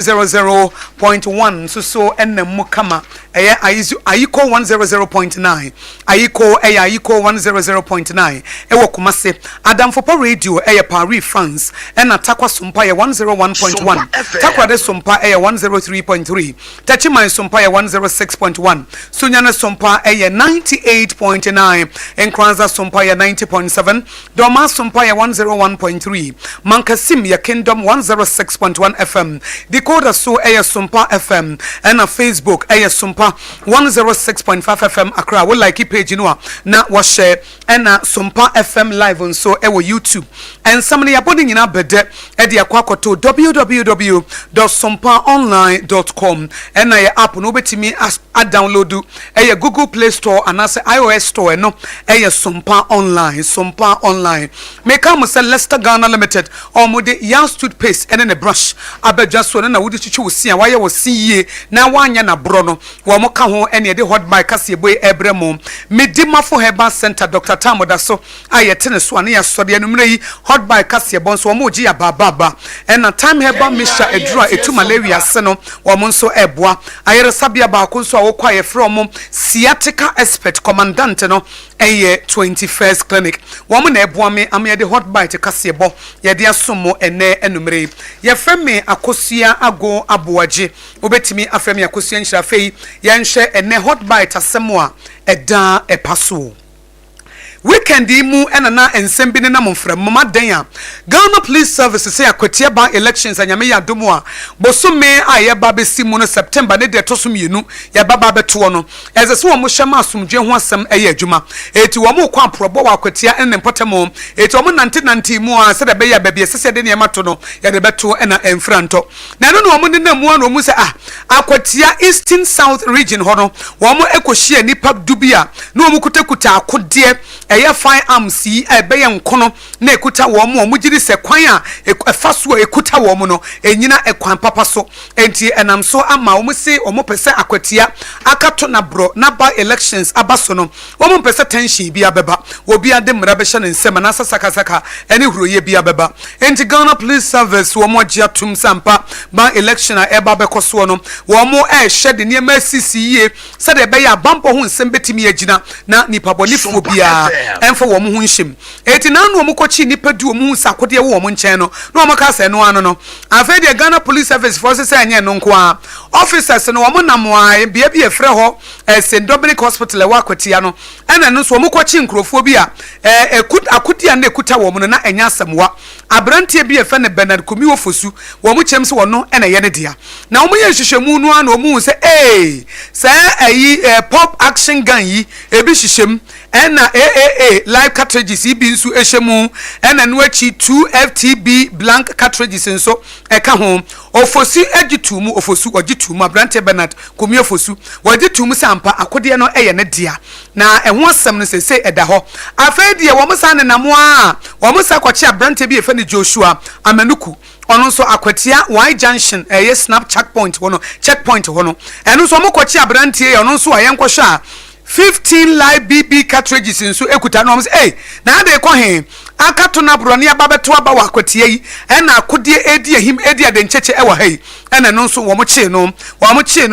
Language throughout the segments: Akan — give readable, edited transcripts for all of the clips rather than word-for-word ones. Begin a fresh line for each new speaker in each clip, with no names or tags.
100.1 so enne mukama ayiko 100.9 ayiko 100.9 ewo Kumase Adamfopo radio Paris France ena takwa Sompa 101.1 takwa de Sompa 103.3 Tachiman Sompa 106.1 Sunyana Sompa 98.9 Enkranza Sompa 90.7 Doma Sompa 101.3 Mankasim ya Kingdom 106.1 FM KODIE so Sompa FM and a Facebook Sompa 106.5 FM Accra we like page na share and Sompa FM live on so YouTube and somebody abodi nyina bede e de akwakoto www.sompaonline.com and na app no betimi a download Google Play Store and as iOS Store no Sompa online make am say Leicester Ghana Limited omode young toothpaste and a brush abedja so na wudi chichi wosia waye wosie na wanya na bro no wo mo ka ho ene de hot by kase boy ebremo medimafo herbal center Dr. Tamoda so ayetene so ane yasode anumre yi hot by kase bon so mo gi ya baba and time herbal mixture edura etu malaria se no wo mo nso eboa ayere sabia ba ko nso awokwa ye from sciatica expert commandant no 21st clinic wo mo na eboa me am ye de hot by kase bo ye de asomo ene anumre ye frame Akosua ago Aboagye obetimi afremi Akosua nhyirafei yenhwe ene hot bite asemo eda epaso weekend mu enana ensem bi ne na momfra mama den a Ghana Police Service say akwatia ba elections anyame ya domo a bosome aye ba besi mu no September ne de tosum yenu ya baba beto no eze so mo hyema asomdwe ho asem eye adwuma eti wo mo kwa probo wa akwatia ene potemo eti wo mo nanti mu a se de be ya ba bi sese de ne mato no ya de beto ena enfranto na no no mo ne na mu no mu se akwatia Eastern South region ho no wo mo ekohia nipa dubia no mo kutakuta akode eye fine arms yi ebeye nkono na ekuta wo mo giri se kwan a efaso ekuta wo mo no enyina ekwan papa so enti enam so ama wo se wo mo pese akwatia akato na bro na ba elections abaso no wo mo pese tension bi abeba obi ade mra be hye nsem na sasaka ene huroye bi abeba enti Ghana Police Service wo mo gia tum sampa ba election a eba be koso no wo mo hye de niam asisiye se de be ya bampo ho nsem betimi agina na nipa bonifo bia enfo wo mu hunhim eti na no mo kochi nipa du mu sakode wo mo nchen no no mo ka se no ano no afa de Ghana Police Service force se anye no nko a officers no wo mo namoa bia efre ho St Dominic Hospital wa kwatia no ena no so mo kochi nkrofo bi a akudia na ekuta wo mo no na enya asamwa abrantie bi efe ne Bernard Kumi wo fosu wo mo chem se wo no ena ye ne dia na wo mo ye hwehwemu no ano mu se pop action gun yi ebi hwehwem ena live cartridges ibi nsu ehemu ena no achi 2 FTB blank cartridges nso eka ho ofosu agitumu ofosu ogitumu abrante Bernard Kumi ofosu ogitumu sampa akode no eye ne dia na eho asem no sese eda ho afedie wo musa ne namo a wo musa kwachi abrante bi efe ne Joshua Amanuku ono so akwatia Y junction snap checkpoint hono eno so mo kwachi abrante ono so ayenkwohwa 15 live BB cartridges nso ekuta no say na de ko he akato na bro ne ababeto aba wa akwatie yi ena akodie edi ahim edi ade ncheche ewa hei ena no nso wo mo chi no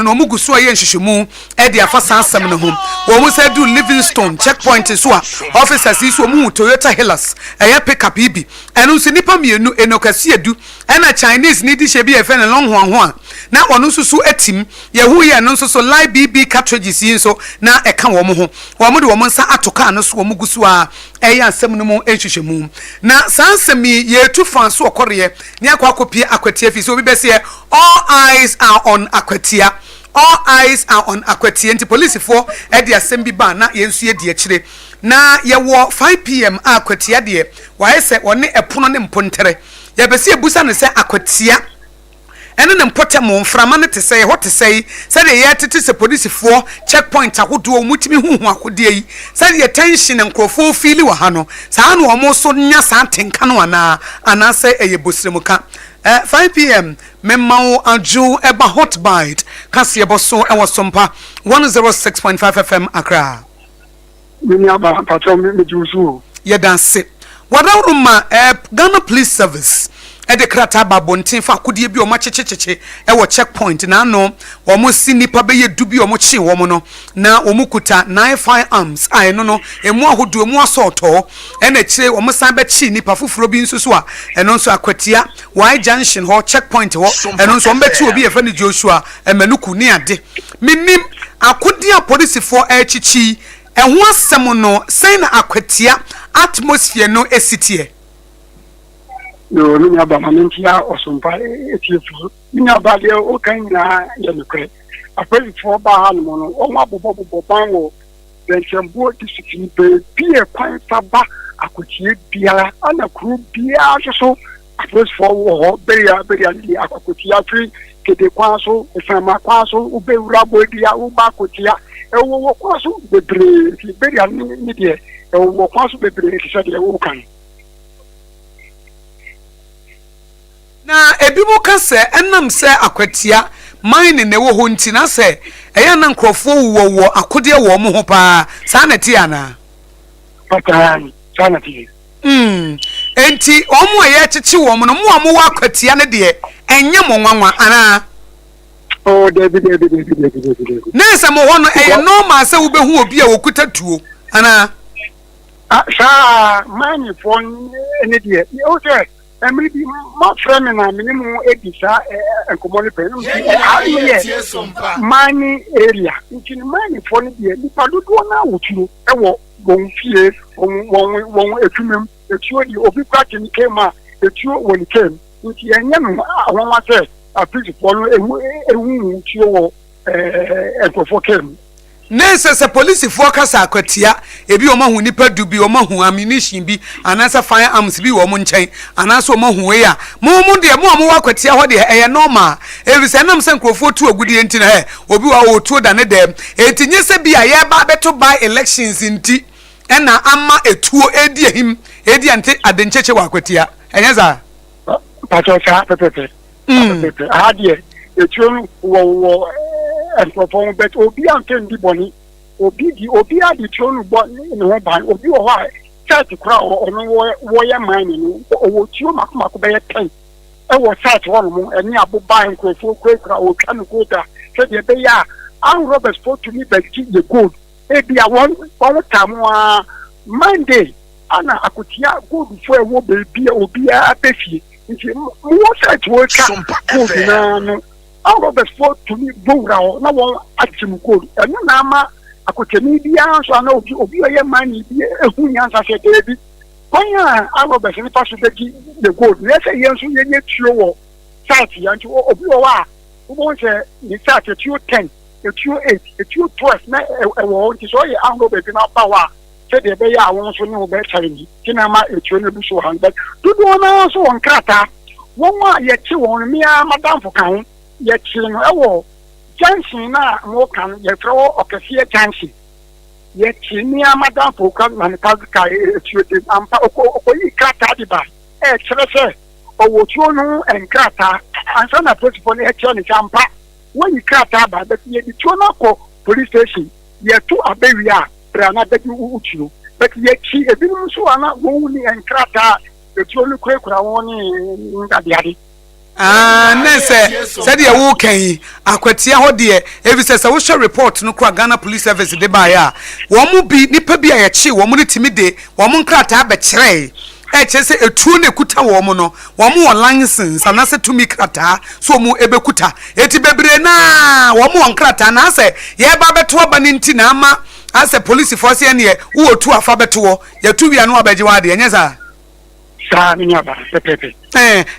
no mo gusu aye nhwehwemu edi afasa asem no ho wo mo say do Livingstone checkpoint so a officers yi so mo Toyota Hilux pickup ibi eno nso nipa mienu enokasi edu ena Chinese ni di shebi efe ne long ho na ono nso so atim yehu ye no nso so live BB cartridges yi nso na eka wo mo ho wo mo de wo mo nsa atoka no so wo mo gusu a asem no mo ehwehwemu na sansemi ye tu fan so okore ni akwakopi akwatia fi so bi bese all eyes are on akwatia nti police for e de asem bi ba na yensu ye de akire na ye wo 5 pm akwatia de wa ese one epono ne mpontere ye bese ebusa ne se akwatia ene ne mpote mo mframa ne te sei hote sei se de ye tete se police for checkpoint ahodo mutimi huhu akode yi se de tension nkrofo feel wa ha no sa na o mo so nya sa tenka no ana se eye bosremuka 5 pm memao aju eba hot bite kase eboso ewo Sompa 106.5 FM Accra
mini aba patron me jusu
ye dance wadawruma Ghana Police Service de krata babonten fa akodie bi o ma chechecheche wo checkpoint na no wo mo si nipa be ye du bi o mo chi wo mo no na wo mo kuta 9 firearms ai no emu ahodo emu assaulto na chire wo mo san be chi nipa fufuro bi nsusu a eno nso akwatia y junction ho checkpoint ho eno nso mbe chi obi e fa ni Joshua emanuku ni ade minim akodia police for echichi eho asem no sen na akwatia atmosphere no esitie
no ni aba manintia osumpa etifu ni aba de o kan na ye nukre apeli fo ba ha no no o ma bobo banwo benchembo discipline pe pie kwan saba akotie biara ana kru biara so apeli fo wo beria ni akotia free kede kwa so efama kwa so ubewura bodia uba kotia ewo kwa so bebre beria ni de ewo kwa so bebre se de wo kan
na ebibo ka se enam se akwatia mine ne wo ho nti na se eya na nkrofo wo akode wo mo ho pa sa na ti ana
patani sana ti
enti omo eya chichi wo mo no mo amu akwatia ne de enye mo nwanwa ana
oh debi
nesa mo ho no eya normal se wo behu obi a wokuta tuo ana
sa mine phone ene de o se emri bi ma frame na minimum edisa enkomole pe mani area nkini mani phone de ni padodo na woturo ewo won fie won etumem etuo di obi kwati ni kema etuo woni kem nti enye no awon wa se apisi phone ewu tuo wo ekofo kem
nese se police for kasa akwatia ebi o mahu nipa du bi o mahu ammunition bi anasa firearms bi wo mo nchen anasa o mahu we ya mo de mo akwatia ho de eye normal ebi se nam se nkrofo tu ogudie nti na obi wa o tu da ne dem etinye se bi aye ba beto by elections nti na ama etuo edi ehim edi ante adencheche wa akwatia enye za
pato sa pepe adie etuo wo enkrofo bet obi anten di boni obi adi tronu boni no ban obi wo ha church kura ono wo ye mine no owo tuo makomako be ye 10 wo church wo no eni aboba enkrofo kura o twa no kota se de be ya an Robert for to me be the gold e bia won tamu Monday ana akotia gold fo ewo be bia obi a pefie nti mo church wo ka gold na no Robert for to me bowra na won achim code eno na ama akotemi bia so na obi oye mani bi ehunya nsa se de bi kwanya Robert ni paso de the gold na say yen so ye tuo wo site ya nti obi wo wa wo se ni site tuo 10 tuo 8 tuo 12 na ewo nti so ye Robert na ba wa se de be ya won so ni wo be challenge kina ma tuo ne bu so han but dudu na so won krata won wa ye chi won mi a madam fo kan ye chino ewo junction na mo kan ye fro okasie junction ye chini amada poka na ka etuete ampa okoyi krata di ba chere owo tuo no enkrata ansa na principal e chere ni ampa when krata ba but ye di tuo na ko police station ye tu abewia bra na da utuo but ye chi ebinum so ana wo ni enkrata etuo no kura won ni ngadiade
nese said ya wo kan akwatia ho de ebi se wo show report no kra Ghana Police Service de ba ya wo mu bi nipa bi a ye wo mu timi de wo mu nkrata be kire chese etuo ne kuta wo mu no wo mu license anase tumi krata so mu ebekuta eti bebre na wo mu nkrata na ase ye ba beto ba ni nti na ama ase police force ye ne wo otu afa beto ye tu wi anu Agyeiwaa de enye sa
sa ni aba pepe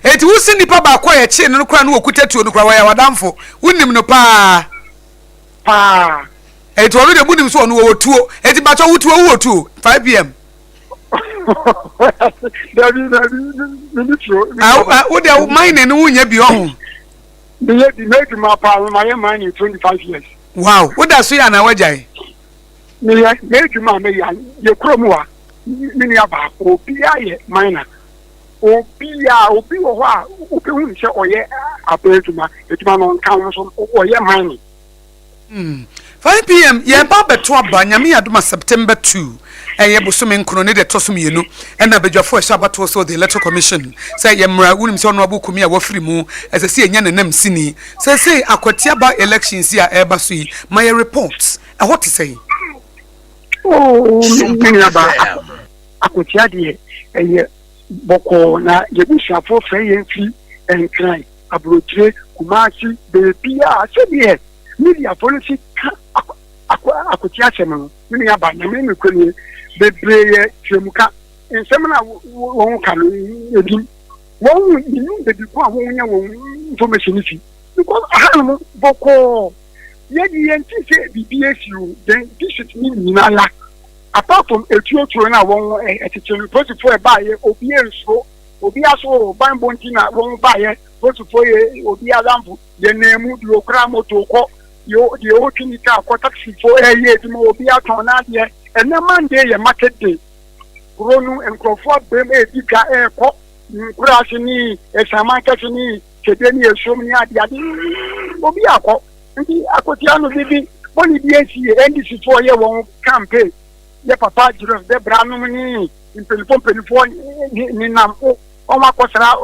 eti wusi nipa ba kwa ye chi no kra no okutatuo no kra wa ya wadamfo wunim no pa eti obi de bunim so no wotuo eti ba cho wutuo wotuo 5 pm
Dabi
wo de mine no wunya bi ohun
the make my pa my mine in 25 years
wow wo da so ya na wajai
me make my me ya ye kromu a mini aba obi aye mine obi wo ha obi hu se oye abetuma etuma no kan so oye mine
5 p.m. ye ba beto aba nyame adoma September 2 eye bosome nkono ne de tosom yenu na bedwafo ehya bato so the electoral commission say ye mra wunim se ono abukumi a wafiri mu esese enya nenam sini say akotia ba elections ya eba so yi my reports what to say
mini aba akotia de eye boko na yebushafo fe yemfi enkran abrochire kumasi bebia asebie media policy akotia sema mini aba na me kwani bebreye twemuka ensemna won ka no edim won inu bebi ko a won nya won information fi because ahanu boko yedi yenti se BBSU then this is me nala apart from etuoturo na won etitiri posifo e ba ye obi enso obi aso ban bonti na won ba ye posifo ye obi alambu ye nemu di okra moto ko yo di okinika ko taxi fo ye di mo obi aton na de and na Monday ye market day kronu enkrofo bem edika ko nkurase ni esamaka ni kedeni esomni ade obi akọ ndi akotia no bibi boni BNC NDC for ye won campaign ye papa jiro de branum ni impelifo ni nam o makosra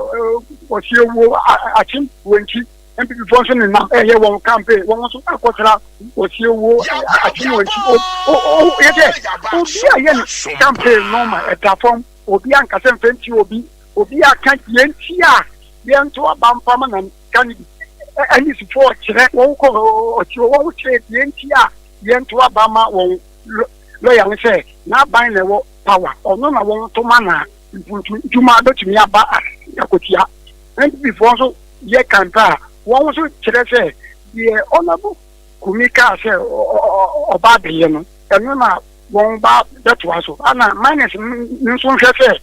osiewo achim wenchi MPP function ni nam ye won campaign won so akosra osiewo achim wenchi ye obi ye campaign normal etafom obi ankase mfenti obi aka yenti a yento abampama na candidate any support chere won ko ochiwo won chere yenti a yento abama won lawyer we say na ban na wo power ono na won to mana impuntu juma do timi aba yakotia and before so ye kanta won so chere say ye onabo kumika say oba de ye no eno na won ba that was so ana minus nso hwe say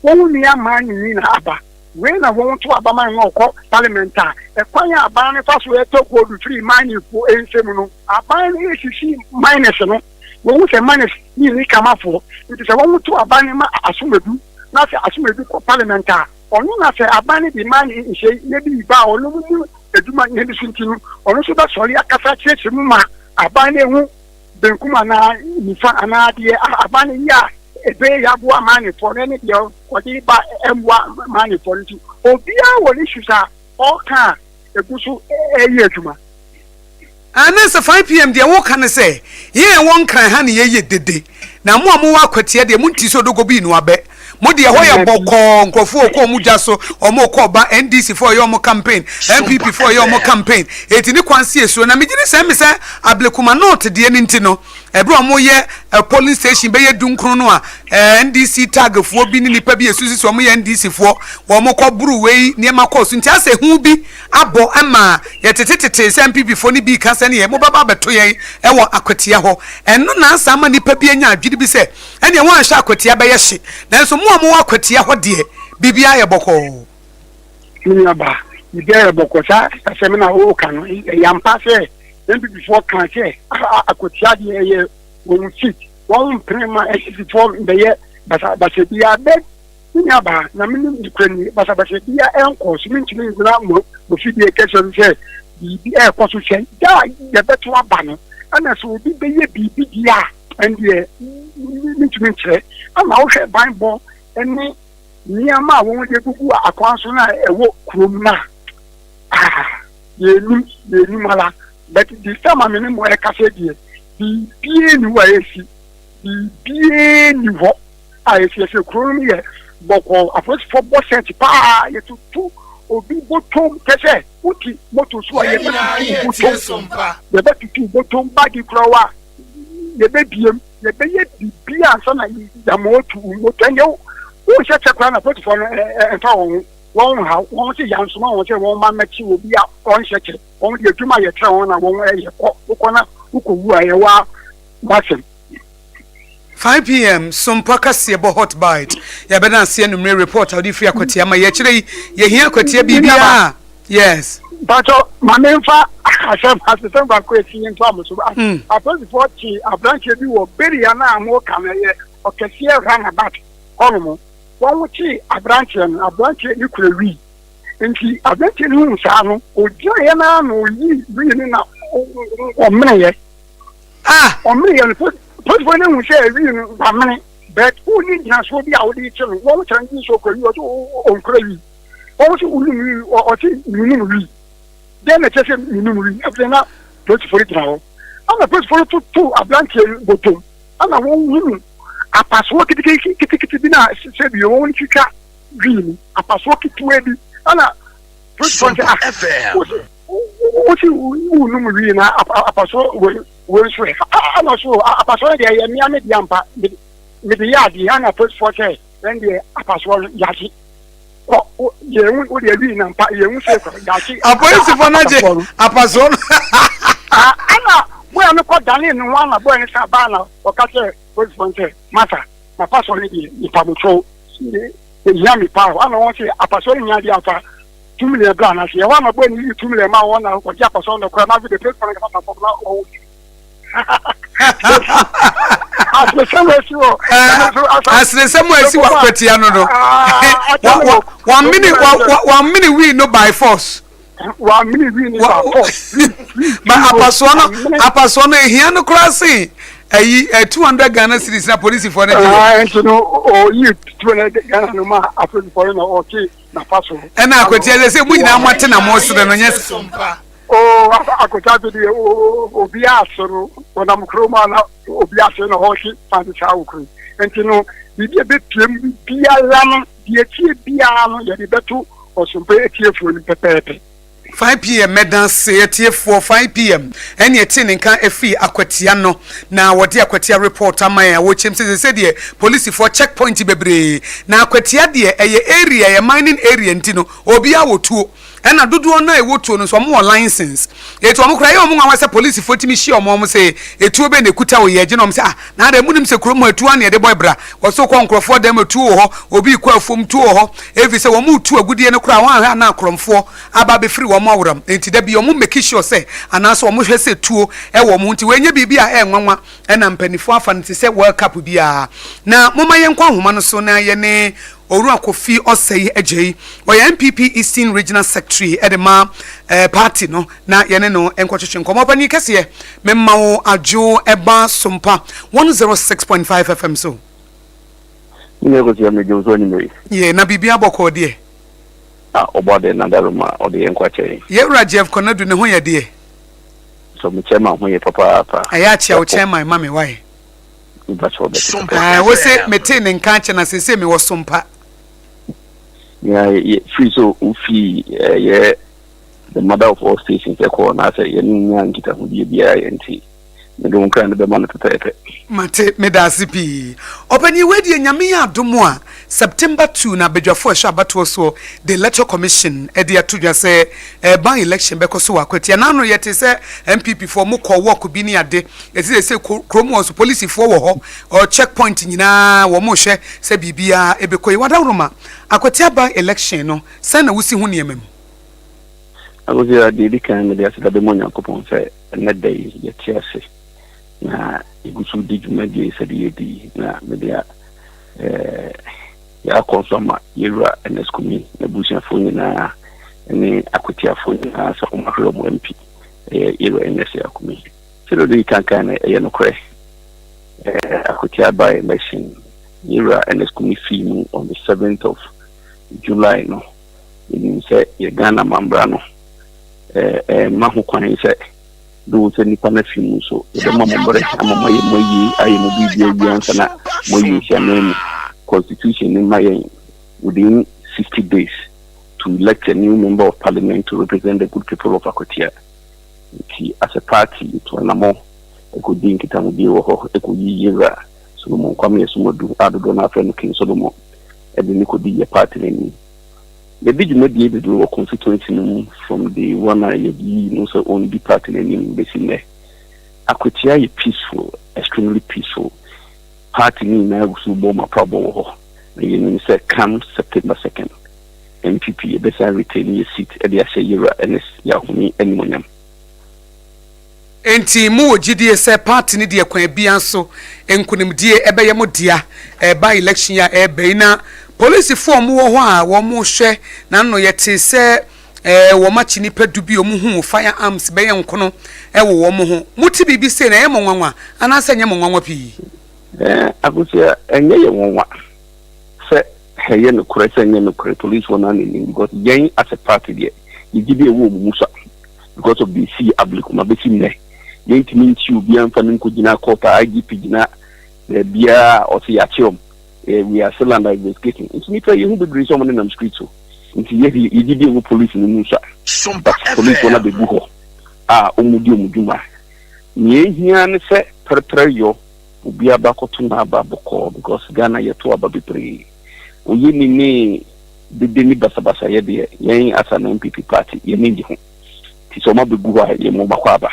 won ni amani ni na aba we na won to aba man ko parliamentar e kwanya aba ne fa so e to ko du free mine for ensem no aba ne sisi minus no won se minus ni kama fo it se won to aba ne ma asomedu na se asomedu ko parliamentar onu na se aba ne di man nse ne bi ba onu mu eduma ne bi suntinu onu so ba sori akasa cheche mu ma aba ne hu benkuma na nifa anade aba ne ya ebe ya bo amani for ne de kodi ba emwa mani for nti obia woni hwisa oka egusu eye aduma
anese 5 p.m. de wo kan say ye won kan ha ne ye dede na mo amu akwatie de munti so dogo bi no abe mo de ho ye bokko nkofo ko mu dwa so omo ko ba NDC for your campaign MPP for your campaign etini kwanse esuo na megire se me se ablekuma note de ni nti no ebro mo ye police station be ye dunkru no a NDC tag fo bi ni nipa bi esusi so mo ye NDC fo wo mo ko buru wei ne ma ko so nti ase hu bi abo ama ye tetetete se MPP fo ni bi ka se ne ye mo baba beto ye e wo akwatia ho eno na asa ama nipa bi anya adwidi bi se ene wo anhya akwatia be ye hye nanso mo akwatia ho de bibia ye boko
ni aba bibia ye boko sa asem na o kan yampa se MPP for kan se akwatia de ye won sit won prema for be ye basa bia be ni aba na mini dikrani basa bia enko so mintimi ngura mo fidie kese se bibia e ko so che da ye beto aba no ana so obi be ye bibi dia and ye mintimi nche ama wo hwe bible eni niama won de gugu akwanso na ewo krom na ye ni mala but this time I mean mo e kase die bi bie ni wa esi bi bie ni ho a esi se krom ye boko afos for percent pa ye tu obi botom kese uti moto so ye botom sompa ye betu botom bagi krowa ye be biem ye be ye bi ansa na ya moto enyo o se chekwa na portfolio enta won ha won se yansoma won se won ma mechi obi a on sheke won de adwuma ye tre won na won ye ko na ukowu aye wa basem
5 p.m. Sompa kase bo hot bite ya be na se enumre report audi free akwatia ma ye kire ye hia akwatia bibia yes
but my memfa asem ba ko eti nto amuso a 2040 abranche bi wo beria na amo kameye okese run about kono won wuchi abranche ni kurawi nti abranche ni hunsa no ojo ye na no yi bi ni na o meneye
Ah.
Omni and put when we say money, but who need to show the audition? What can you show you on crazy? Also, or minimum. Then it's just a minimum. After that, put for it now. I'm a put for it to a blanket bottom. I'm a woman. A password to dinner said you won't you can't really. A password to ready. And a put for it. What you know, a password will swear. I'm not sure. A password, I am Yampa. With the yard, the Hannah put for it. Then the password Yaki. Oh, you would be in a young circle.
A police for Naje. A person.
Anna, we are not called Daniel one of Buenos Sabana or Catcher, matter. My password is Pabucho. The Yami Power. I don't want to say a person in the 2 million planners. You want to bring you 2 million one or Japas on the crowd with the place for a as
the same way see what Petiano no. 1 minute we no by force.
1 minute we by force.
But Apasona here no crossing. 200 Ghana cedis na police for the
and no you 200 Ghana no ma after for no okay na paso.
And I could tell you say we na mate na mo so no yes.
Oh, I could tell you, Obiaso, when I'm Croma, Obiaso, and Hoshi, Fancy Chowkri. And you know, we be a bit Pia Lam, the Piano, Yadibetu, or some pay for the
5 p.m. Medan say for 5 p.m. And yet in can efi akwatiano na wodi akwatia reporter man wo chem say the police for checkpoint bebre na akwatia de area ye mining area ntino obi awotuo ena dodo na ewotuo no so mo license etu omo kra ye omo nwa say police for timi shi omo say etuo be na kuta wo ye je no say na da munim say krom atuo na ye de boy bra wo so kwa nkrofo dem atuo ho obi kwa fom tuo ho evi say wo mu tuo agudie no kra wan ha na kromfo aba be free wo mawram enti da bi omo make sure say anaso omo hwe say tuo e wo mo nti wenye bibia e nwanwa e na mpanifo afa nti say world cup bia na moma ye nkwa homa no so na ye ne Oru Akofi Osei Agyeiwaa oya MPP Eastern Regional Secretary edema party no na yene no enkwotwetwe nkomo pani kese memma wo adwo eba Sompa 106.5 FM so
Nye ko ti amejo so ni me
ye na bibia boko de
obode na daruma ode enkwache
ye Rajef Konadu ne ho ye de
so me chairman ho ye papa
aya chia o chairman mama why we say metin in kanche na say me wo Sompa
yeah free so ufi yeah the mother of all stations e call na say yen nya nkita ho bia enti me don kan be man pepepe
mate me da sipi opani wedi nyame ya adomo a September 2 na bedwafo ehwa abato so the electoral commission e de atodwa say by election be koso akwatia na no yete say MPP for mo call work bi ni ade eti say kromo so police for wo ho or checkpoint nyina wo mo hwe say bibia e be koyi wadawroma akwatia by election no say na wusi hu ne emem
agozi adi kan me de asida be mo nyankopon say na day ye tiase na igusu di jumadi se de yedi na me de ya konsoma yera NSCOMI na busia foni na ni akutia foni na so mahlo mo MP yera NS ya kumi selo de kankan na no kre akutia by election yera NSCOMI film on the 7th of July no in say ye Ghana mambra no mahu kwan say do se ni pana film so de mambre amama ye moyi ayi mo bibia ansa na moyi sha Constitution in my within 60 days to elect a new member of parliament to represent the good people of Akotia. As a party, to an amount, a good being Kitamudio, a good year, Solomon Kwame Sumodu, Adona, friend King Solomon, and then it could be a party in me. The big not be able to do a constituency from the one I also only party in Besine. Akotia is peaceful, extremely peaceful. Party ni na gusu boma problem ho na yin say come September 2nd MPP be say retain your seat e dey say yera NS ya huni enmonyam
enti mu ogidie say party ni de kwan bia so enkunimdie ebe ye mo dia by election ya ebe na police form wo ho a wo mo hwe na no yete say wo machi ni pedu bi omu hu firearms be ye nkono wo mo ho muti bibi se na ye mo nwanwa ana se nye mo nwanwa pi
Akosua enye ye nwanwa se heye no kure se nye no kure police wona ni because yen as a party there you give a wo musa because of the C ablikuma be simne yen timi nti obi amfa nko gina court IGP gina bia o se ya chiom we are still under investigating it's me tell you who be bring someone in the street so nti ye give a wo police no musa police wona be bu ho omudi omuduma nye hia ne se perpere yo obi abakoto na ababoko because Ghana yeto ababebre oye ni de basabasa ye de yen asa na MPP party ye ni ho ti so ma begu ha ye mo bakwa aba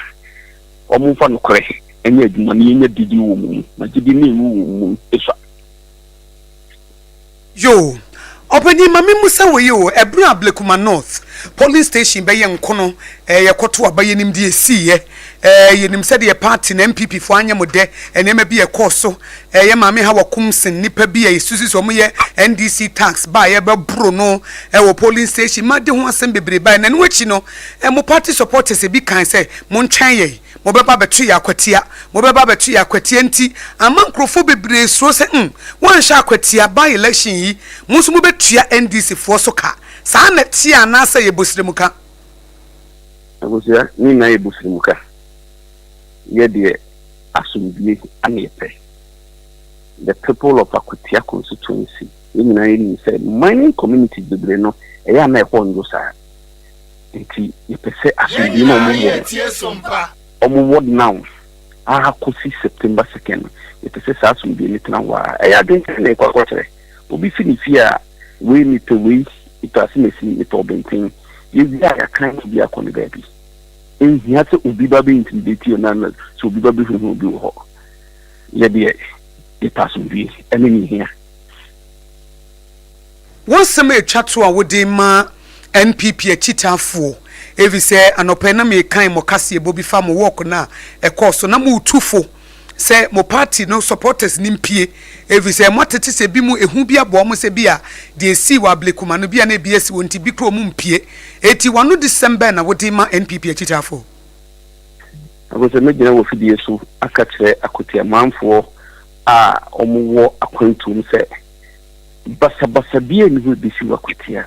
o mo fa no kore enye adwuma ni nya didi wo mu na didi ni wo mu esa
yo openi mami musa we yo ebru ablekuma north police station be ye nkono ye koto abaye nim de esi ye yenim said ye party na MPP fo anya mode enema bi ye koso ye mame ha wakumsen nipa bi ye susu so mo ye NDC tax ba ye be bro no wo police station ma de ho asem bebre ba na no achi no mo party supporters bi kan say mo ntwen ye mo be ba betu ya kwatia mo be ba betu ya kwatia nti amankrofo bebre so se won sha kwatia by election yi mo so mo betua NDC fo so ka sa na tia na say ye bosremuka
Akosua ni na ye bosremuka ye de asumdie anepe the people of Akutia constituency in na said mining community bebre no e ya na e ho ndo sa nti ye pese asumdie no mo word now kosi September 2nd ye pese sa asumdie ni tena wa e ya den na e kwa tere obi finifia we ni to we itasi mesi ni to bentin ye bi ya kan bi akoni baby in here to ubi baby intimidate na so ubi baby hu bi ho ye de e pass bi enemy here
won sem e twato a wode ma NPP achitafo evi se anopena me kan mo kase ebobi fa mo work na e course na mo tufo se mo party no supporters nimpie evi se mo tete se bi mu ehu bi abo mo se bi a de si wa blekuma no bi a na bi esi wonti bi kro mu mpie eti wano December na wode ma NPP achitafo
Akosua me gina wo fidie so aka kire akotia manfo omuwo akwantum se basa bi eni ho bisi wakotia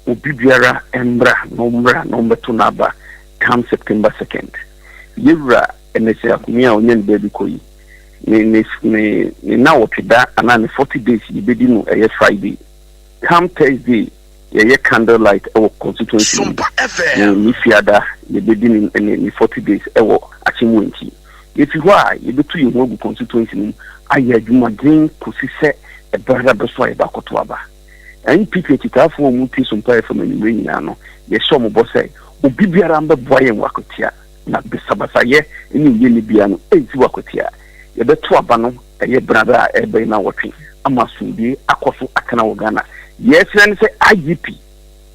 obi biara embra no mbeto na ba come September 2nd yewra enese akumia onye ndebi koyi ni na wotida ana 40 days yibedi no eye Friday come Thursday ye candlelight ewo constituency Sompa ni fiada yibedi ni 40 days ewo achimunti yefi hwa yebetu yewu constituency ni aya adwuma den kosise e brada beso e bakoto aba NPP kitafo mu ti Sompa FM ni nyina no ye so mo bo say obi biara mbe boye wakotia na besabasa ye ni ye ni bia no enti wakotia ye beto aba no ye brada e be na wotwe amasumbi akoso akana wo Ghana yes and say IGP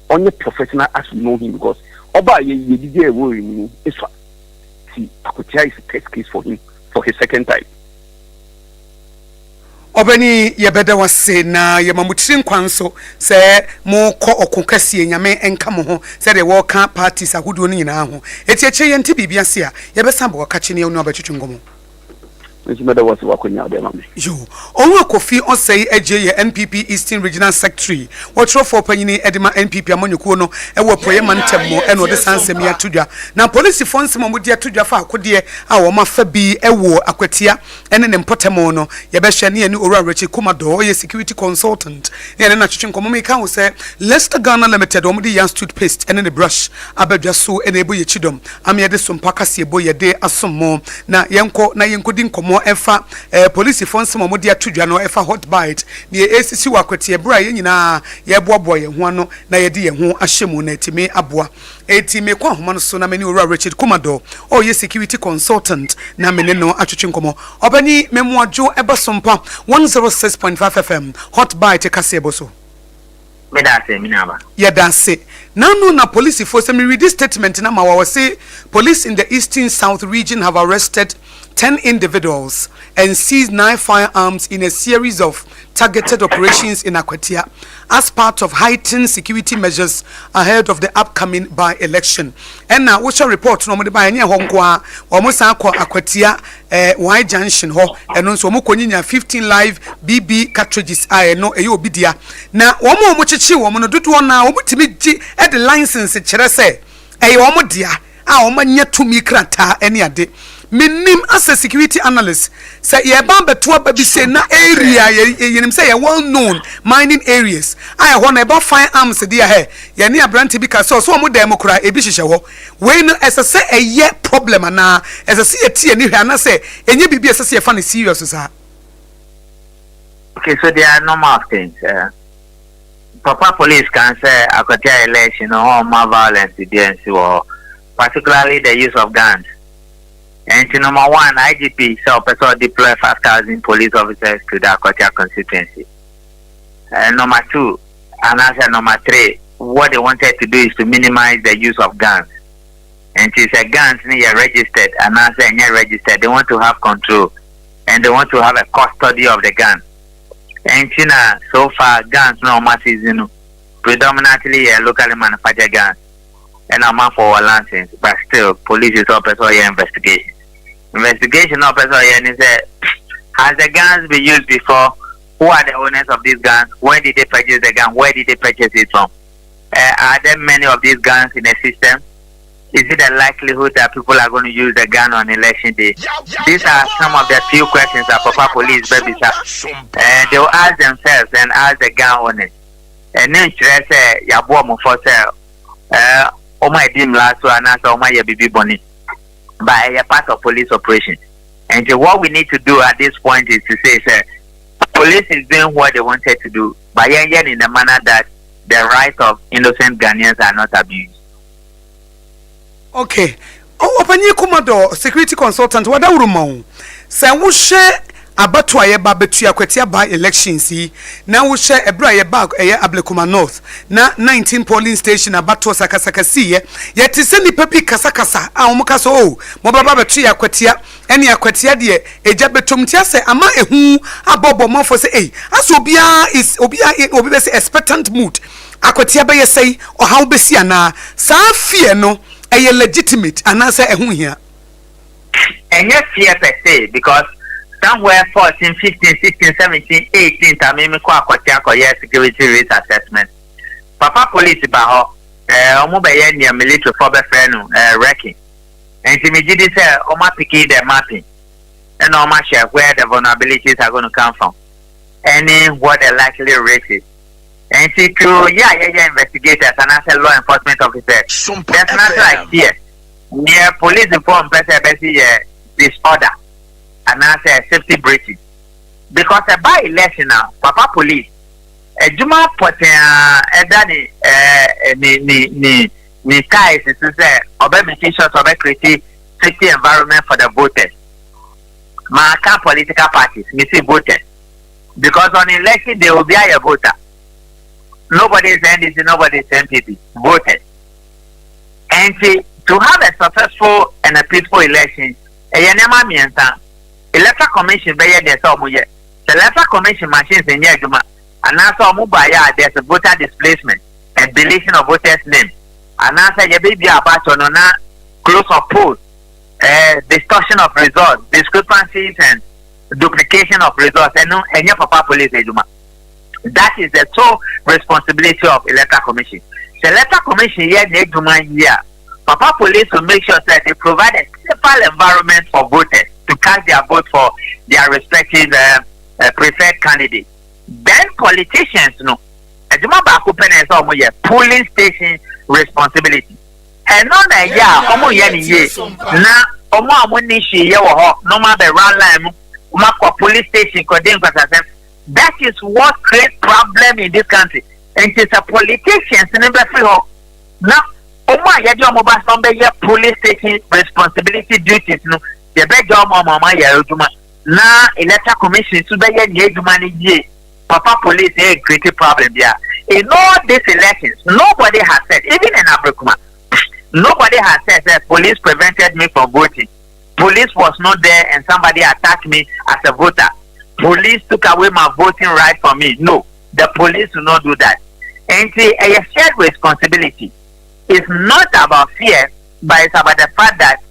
only professional as you know him because oba ye didi e wo ni eswa see akotia is a test case for him for his second time
obeni ye beda wase na ye mamutiri nkwanso se mo ko okonkase nyame enka mo ho se de wo ka parties ahudo no nyina ho etieche ye nti bibia se a ye besa bo ka chine onu abatwetwe ngomo
beda wase wakonya de mame
yo onwa kofi osei Agyeiwaa NPP Eastern Regional Secretary wotro for panyini edema NPP amanyuko no ewo proye mantemo eno de sansem ya tudwa na police fonse mamudi atudwa fa akode a wo mafa bi ewo akwatia ene ne mpotemo no ye be hwe ne owura rechi komado ye security consultant ne na twetwe nkomo me kan wo se Leicester Ghana Limited wo de yan toothpaste ene ne brush abadwa so ene ebo ye chidom am ye de Sompa kase ebo ye de asomo na yenkodi nkomo efa police fonse mamudi atudwa no efa hot bite ne esisi wakwatia bra ye nyina ye boabo ye ho ano na ye de ye ho ahyemu na etime aboa etime kwa homa no so na meni owura Richard Komado o ye security consultant na meni no atwetwe nkomo obani memuajo eba Sompa 106.5 FM hot bite kase ebo so
medase minaba
ye danse nanu na police force me read this statement na ma wa say police in the eastern south region have arrested 10 individuals and seized 9 firearms in a series of targeted operations in Akwatia as part of heightened security measures ahead of the upcoming by-election. And now, we shall report no more by any Hongkwa or Musako Akwatia Y Junction ho and also Mukoninia 15 live BB cartridges. I know a obidia. Now, one more muchichi woman do one now, Mutimi at the license, Cherese, a omodia, our mania to me krata any a day. Minim as a security analyst say ye bamba to baby say na area ye say well known mining areas I want about firearms there here ye ni abrante bi ka so mo dem kura e bi hihye ho we no as say a ye problem na as say e tie ni hwa na say enye bibi as say e fa na serious sa.
Okay, so there are normal things. Papa police can say Akwatia election or more violence against or particularly the use of guns. And number one, IGP saw person deploy 5,000 police officers to the Akwatia constituency. Number two, and answer number three, what they wanted to do is to minimize the use of guns. And it's a guns near registered, and answer near registered. They want to have control, and they want to have a custody of the gun. And so far, guns no masses, predominantly locally manufactured guns, and a man for license, but still, police is up as all your investigation. Investigation officer and say, has the guns been used before? Who are the owners of these guns? When did they purchase the gun? Where did they purchase it from? Are there many of these guns in the system? Is it a likelihood that people are going to use the gun on election day? These are some of the few questions that Papa Police baby they will ask themselves and ask the gun owners. And then say, Yabuamu for sale. Oh my dim last one, answer my baby bonnie. By a part of police operation. And so what we need to do at this point is to say, sir, police is doing what they wanted to do, but yet in the manner that the rights of innocent Ghanaians are not abused.
Okay. Oh, Opanyi Kumado, security consultant, what are you say we share abatwa ye ba betu Akwatia by elections yi na we share ebra ye bag Ablekuma North na 19 polling station abatwa sakasaka si ye te se nipa bi kasakasa a omuka so o mo baba betu Akwatia ene Akwatia de eja betum tia se ama ehu abobo mofo se as obi be say expectant mood Akwatia be ye say o how be si ana sa fear no legitimate anasa ehu hia
enye fear per se because somewhere 14, 15, 16, 17, 18 time kwa Akwatia ko security risk assessment. Papa police ba ho omo be ye near military for be friend wrecking. And to me did say omo picking the mapping. And omo share where the vulnerabilities are going to come from. And what the likely risk is. And see to investigators and as a law enforcement officer. There's nothing like here. Near police inform person disorder. And I say safety breaches. Because a by election now, Papa police, a Juma put ni ties is to say, obey missions, obey create safety environment for the voters. My political parties, missing voters. Because on election, they will be a voter. Nobody is NDC, nobody is MPP, voters. And see, to have a successful and a peaceful election, Electoral Commission be there so muye. The Electoral Commission machines in Yaguma and also mobile there's a voter displacement and deletion of voters' names. And answer your baby about on close of polls, distortion of results, discrepancies and duplication of results and your Papa police Ejuma. That is the sole responsibility of Electoral Commission. The Electoral Commission here Ejuma Papa police will make sure that they provide a safe environment for voters to cast their vote for their respective preferred candidates. Then politicians polling station responsibility. And not police station. That is what creates problem in this country. And it's a politicians now police station responsibility duties the beg mama na Electoral Commission to be Papa police a great problem there. In all these elections, nobody has said, even in Africa, nobody has said that police prevented me from voting. police was not there and somebody attacked me as a voter. Police took away my voting right from me. No, the police will not do that. And a shared responsibility. It's not about fear, but it's about the fact that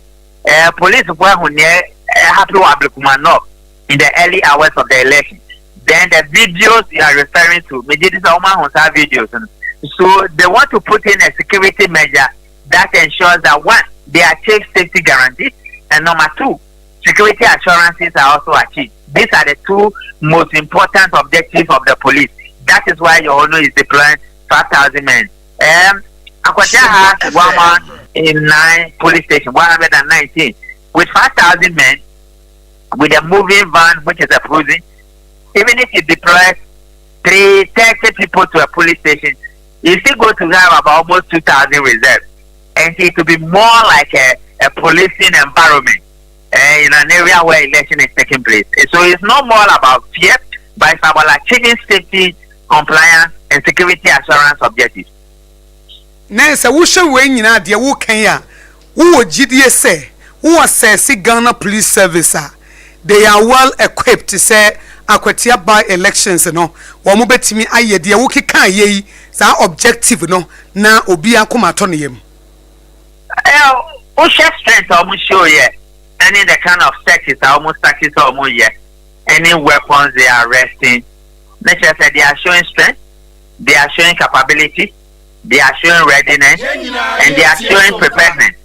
police were happy in the early hours of the election. Then the videos you are referring to, videos. So they want to put in a security measure that ensures that one, they achieve safety guarantees, and number two, security assurances are also achieved. These are the two most important objectives of the police. That is why your honor is deploying 5,000 men. Akosua has 109 police stations, 119, with 5,000 men, with a moving van which is a cruising. Even if you deploy 30 people to a police station, you still go to have about almost 2,000 reserves. And it will be more like a policing environment in an area where election is taking place. So it's not more about fear, but it's about achieving safety, compliance, and security assurance objectives.
Nancy, who should win in Adia? Who can ya? Who would GDA say? Who assess Ghana Police Service? They are well equipped to say, Akwatia by elections, no. Wamubetimi aye, dear Wuki can ye, sa objective, no. Na Obia Kumatonium.
Who share strength almost show ye? Any the kind of sex is almost taxes almost ye. Any weapons they are arresting. Nature said they are showing strength, they are showing capability, they are showing readiness, and they are showing preparedness.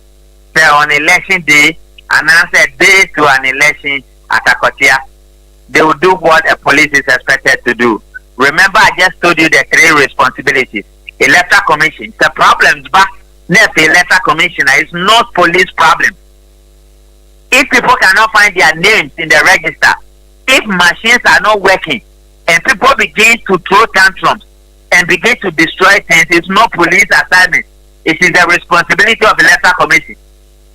So on election day, announce a day to an election at Akotia, they will do what a police is expected to do. Remember, I just told you the three responsibilities. Electoral Commission, the problems back next the Electoral Commissioner is not police problem. If people cannot find their names in the register, if machines are not working, and people begin to throw tantrums and begin to destroy things, it's not police assignment. It is the responsibility of the Electoral Commission.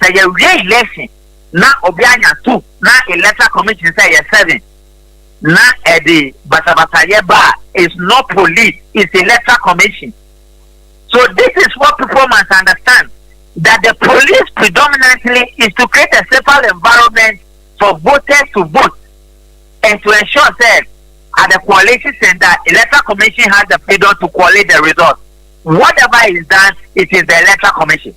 So your real election, now Obianya 2, now Electoral Commission say 7. Now the Basabasayeba is not police, it's Electoral Commission. So this is what people must understand, that the police predominantly is to create a safer environment for voters to vote and to ensure that at the coalition center, Electoral Commission has the freedom to collate the results. Whatever is done, it is the Electoral Commission.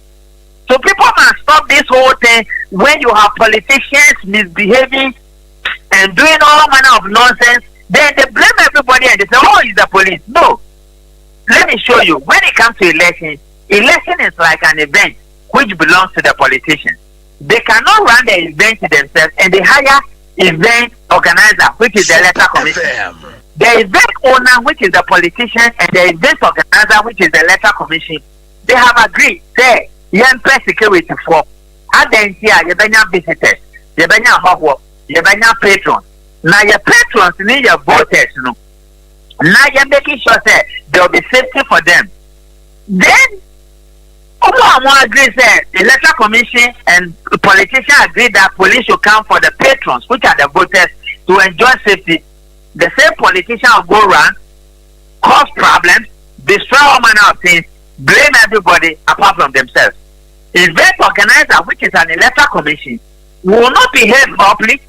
So people must stop this whole thing when you have politicians misbehaving and doing all manner of nonsense. Then they blame everybody and they say, oh, it's the police. No. Let me show you. When it comes to election is like an event which belongs to the politicians. They cannot run the event themselves, and they hire event organizer, which is the Electoral Commission. The event owner, which is the politician, and the event organizer, which is the Electoral Commission, they have agreed. Say, press security for Adentia, Yabanya visitors, Yabanya Hawk, Yabanya patrons. Now your patrons need your voters, no. Now you're making sure that there will be safety for them. Then, Omo agree that the Electoral Commission and politicians agree that police should come for the patrons, which are the voters, to enjoy safety. The same politician will go around, cause problems, destroy all manner of things, blame everybody apart from themselves. Event organizer, which is an Electoral Commission, will not behave properly.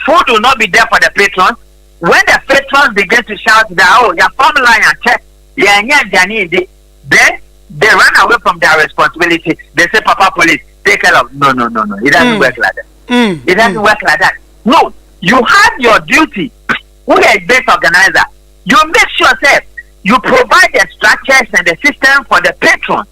Food will not be there for the patrons. When the patrons begin to shout that, oh, your family line and check, then they run away from their responsibility. They say, Papa, police, take care of. No. It doesn't work like that. It doesn't work like that. No, you have your duty. Who is event organizer? You make sure that you provide the structures and the system for the patrons.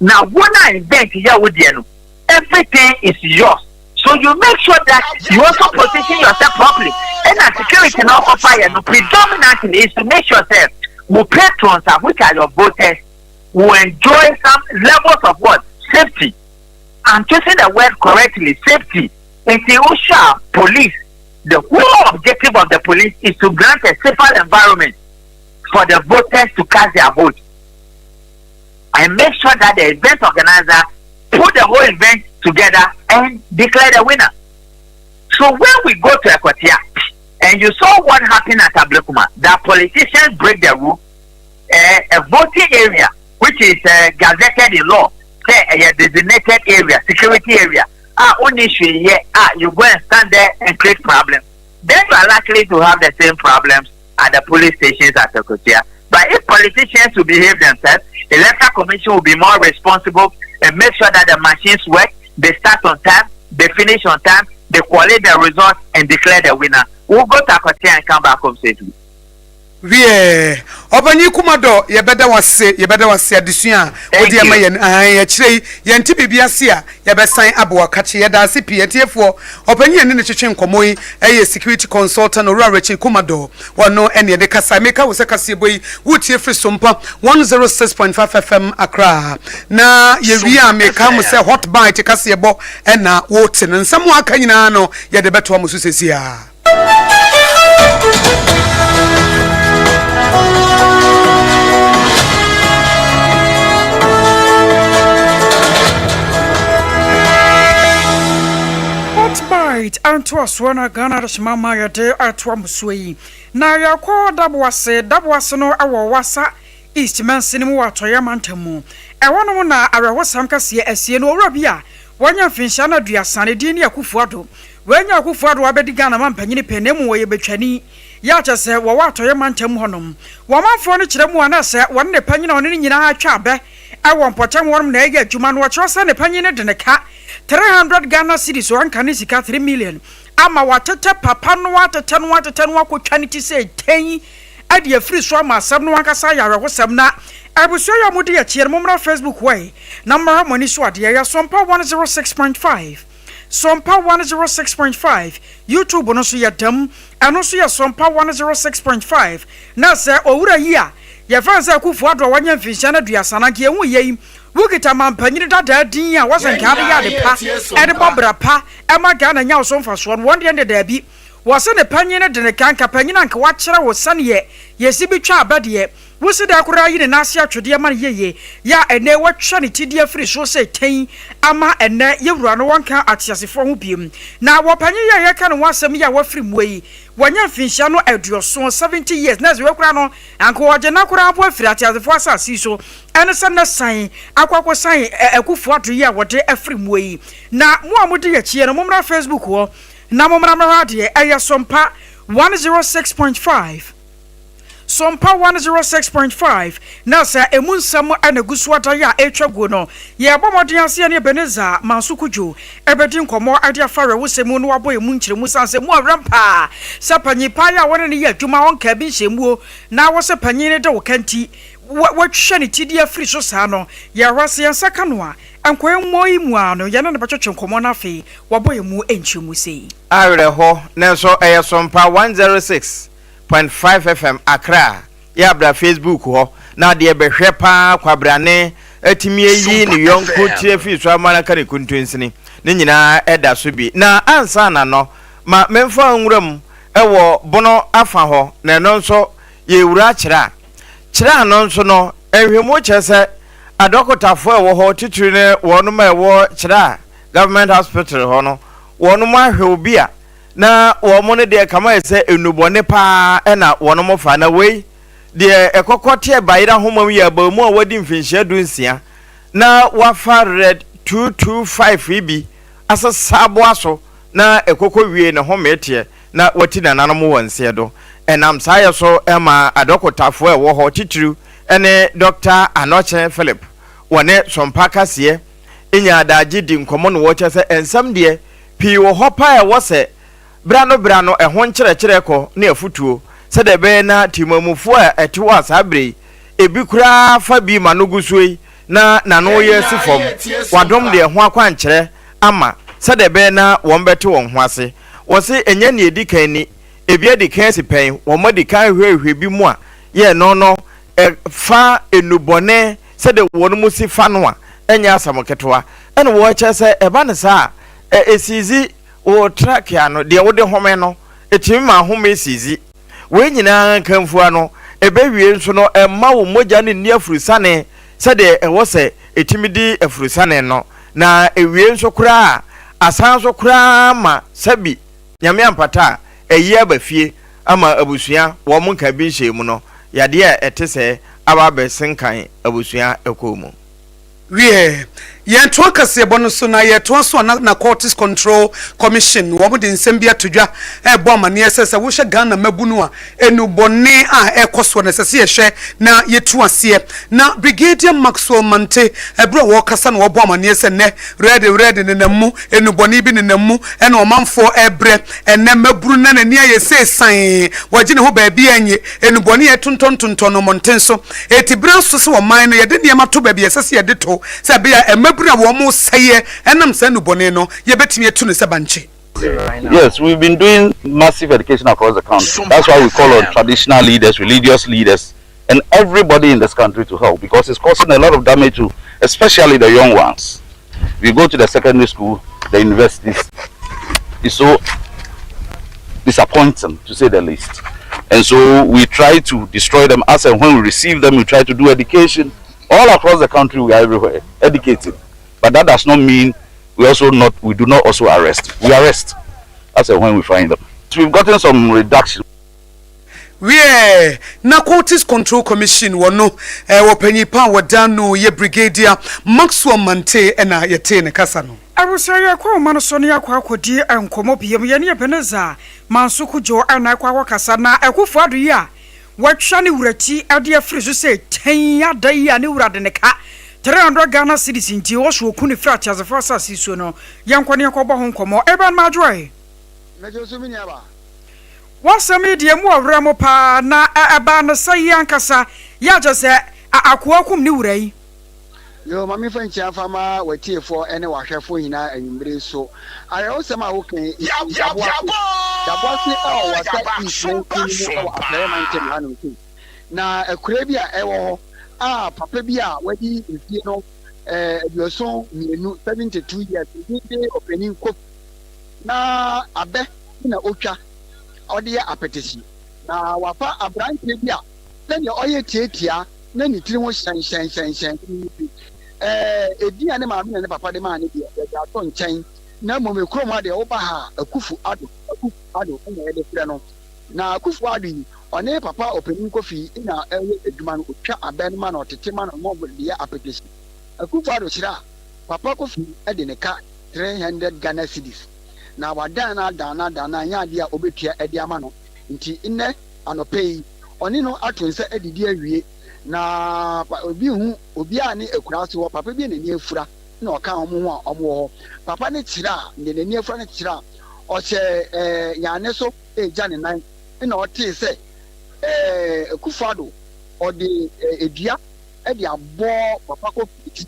Now, when I invent here with you, everything is yours. So you make sure that you also position yourself properly. And as security now fire, predominantly is to make sure that your patrons, which are your voters, will enjoy some levels of what? Safety. I'm choosing the word correctly, safety. In the police, the whole objective of the police is to grant a safer environment for the voters to cast their vote. And make sure that the event organizer put the whole event together and declare the winner. So when we go to Akotia, and you saw what happened at Ablekuma, that politicians break the rule, a voting area, which is gazetted in law, say a designated area, security area, only you go and stand there and create problems. Then you are likely to have the same problems at the police stations at Akosua. But if politicians will behave themselves, the electoral commission will be more responsible and make sure that the machines work, they start on time, they finish on time, they collate the results and declare the winner. We'll go to Akosua and come back home safely.
Wie obani kumado ye beda wase adesua odi ama ye chire ye nti bibia se a ye besan aboakache ye da se pietiefo obani ene ne twetwe nkomoyi eye security consultant ora rechi kumado wono ene de kasa meka wo se kasa boyi wutie free Sompa 106.5 FM Accra na ye wi a meka mo se hot bite kasa ye bo ena wo te nsam aka nyina no ye de beto mo susesia
Anto aswana Ghana da shimama ya de atwa musui na yakwa dabwase no awo wasa East Mansin mu atoya mantamu ewono na awewosam kase asie no owura bia wanya finsha na duasane din ne Akufuado wanya Akufuado abedi Ghana mampanyini penemu wo ye betwani ya chese wo atoya mantamu honom wo manfo no kiremu anase won ne panyina won ne nyina atwa abe ewo mpochem wonum na ege adwuma no wachose ne panyine de ne ka 300 Ghana cedis one kanisika 3 million ama watete papa no watete no akotwa ne ti say 10 ade free so ama asem no akasa yawe hosem na abuso ya mudi ya chier momra Facebook way number money so ade ya Sompa 106.5 Sompa 106.5 YouTube no so ya dam eno so ya Sompa 106.5 na se owura yi a ya fansa Akufuado wanya mfinsha na duasana ke hu yei wukita mampanyini DADAA din a wasanka ya de pa ede bobra pa ema Ghana nya osomfa so no wonde ende da bi wose ne panyini de ne kanka panyina anka wa kire wo sane yesi bitwa abade wusi da kura yi ne nase atwede ma yeye ya ene watwa ne tidie free so say 10 ama ene yewura no wonka atiasefo ho biem na wo panyi ye ka no wasem ya wa free muyi wanya finsha no aduoso 70 years na ze kura no anka woje na kura abo free atiasefo asasi so ene se na san akwakwo san Akufuado yi a wode afree muyi na mo amode ya chie no momra Facebook ho na momra mrade eye Sompa 106.5 Sompa 106.5 na sa emunsam anagusuata ya etwago no ye bomodin ase ne Beneza Mansukujo ebedi nkomo ade afare wosemu no wabo emu nkyiremu sanse mu awrampa sapanyi pa ya wona ne ya adwuma wonka bi nhyemmuo na wo se panyi ne de wo kanti watwa ne tidie free so sa no ya wase yansaka no a ankoyemmoyi mu ano ya na ne batwetwe nkomo na fe wabo emu enkyiremu sei
awre ho nenso eye Sompa 106.5 FM Accra ya bra Facebook ho na de behwe pa kwabrane atimi yi ne yonko tie fi so amana kare kuntunsini ne nyina eda so bi na ansa na no ma memfa nwuram ewo bono afa ho na no nso ye wura kira no nso no ehwemu chese adokotafo ewo ho titiri ne wonum ewo kira government hospital ho no wonum ahwe obi a na womo ne de kama ese enubone pa na wonom fa na wei de ekokote bayira homam ya ba mu a wadi mfinhia dunsia na wafa red 225 ibi asa sabo aso na ekoko wie ne homete na wati na nanom wonse do enam saye so ema adokotafo ewo ho titru ene Dr. Anoche Philip wone Sompa kase enya adaji di nkomo no wo chese ensam de pi wo hopa e wo se brano ehon kyerɛkyerɛ ko na afutuo sɛde be na timamufo a ɛtewo asabre ebi kura fa bi manogusui na nano ye sifom wadom de ho akwankyerɛ ama sɛde be na wɔmbɛte wɔn ho ase wɔse enya ne edikan ni ebi edikan sipen wɔn edikan hwehwe bi mu a ye no fa enubone sɛde wɔn mu si fa no a enya asamoketoa ɛna wo kyerɛ eba ne sa esizi o track ya no de wode home no etimi ma home esizi we nyina kanfua no ebewie nso no emma wo moja ne ni afurusane se de ewo se etimi di afurusane no na ewie nso kura asan so kura ma sabi nyame ampata eyi abafie ama abusua wo mo nka bi nhye mu no yade a etese aba besenkan abusua ekomu
wie yɛn to akase bɔ no so na yɛ to so na Courts Control Commission wo mo de nsɛm bi atodwa ɛbɔ amane ɛsɛ wo hwɛ Ghana mabunu a enubɔne a ɛkɔso na sɛ yɛhwɛ na yɛtu aseɛ na Brigadier Maxwell Mante ɛbro wo kasa na wo bɔ amane ɛsɛ nɛ red ne namu enubɔne bi ne namu ɛna ɔmanfo ɛbrɛ ɛnɛ maburu na nani ayɛ sɛ san wagye ne ho baabi anye enubɔne ɛtontontonton no monten so etibra so se wo man no yɛde nneɛma to baabi ɛsɛ sɛ yɛde to sɛ bia emabura wo mo seye enam sɛ nubɔne no yɛbɛtumi etu ne sɛ banche.
Yes, we've been doing massive education across the country. That's why we call on traditional leaders, religious leaders, and everybody in this country to help, because it's causing a lot of damage to especially the young ones. We go to the secondary school, the universities. It's so disappointing, to say the least. And so we try to destroy them as and when we receive them. We try to do education. All across the country, we are everywhere educating. But that does not mean we do not also arrest. We arrest as and when we find them. So we've gotten some reduction.
Na Courts Control Commission wono opanyi pa wadano ye Brigadier Maxwell Mante na yete ne kasa no.
Abusaya kwa mano so ne yakwa KODIE enkomo biem ye ne beneza mansuku jo ana kwa kasa na ekufo ado yi a watwa ne wurati ade afiri so se ten ya da yi a ne wurade ne ka 300 Ghana cedis nti wo so ku ne fra chazefo asasi so no yankwa ne yakwa bo ho nkomo eban majoy
mejo so mini aba
wasami de mu awra mo pa na aba no sai yankasa ya je se akoa kum ne wurai
yo mami fanchi afama watiefo ene wahwefo hina anwumbre so ayo sema wo kan dabo si wasa ismo kini apartment hanu na akure bi a ewo papa bi a wadi ifie no bioson mienu 72 years dey opening cop na abe na otwa odi apetesi na wafa abrante bi a na oye tietia na ni tiri ho shan edi ane ma me ne papa de ma ne bi ya ato nchen na mo me krom ade wo ba ha akufu ado na ye de fre no na akufu ado yi one papa opening kofi na ewe eduma no otwa aben ma na otete ma no mo bo de apetesi akufu ado kira papa kofi e de ne ka 300 Ghana cedis na wadana dana nya ade a obetua e de ama no nti nne anopei oni no ato nse edidi awie na obi a ne ekura so papa bi na ni efura na oka omo ho omo papa ne kira ne ni efura ne kira o che yane so eja ne nan na o te se Akufado o de edua e de abo papa ko fiti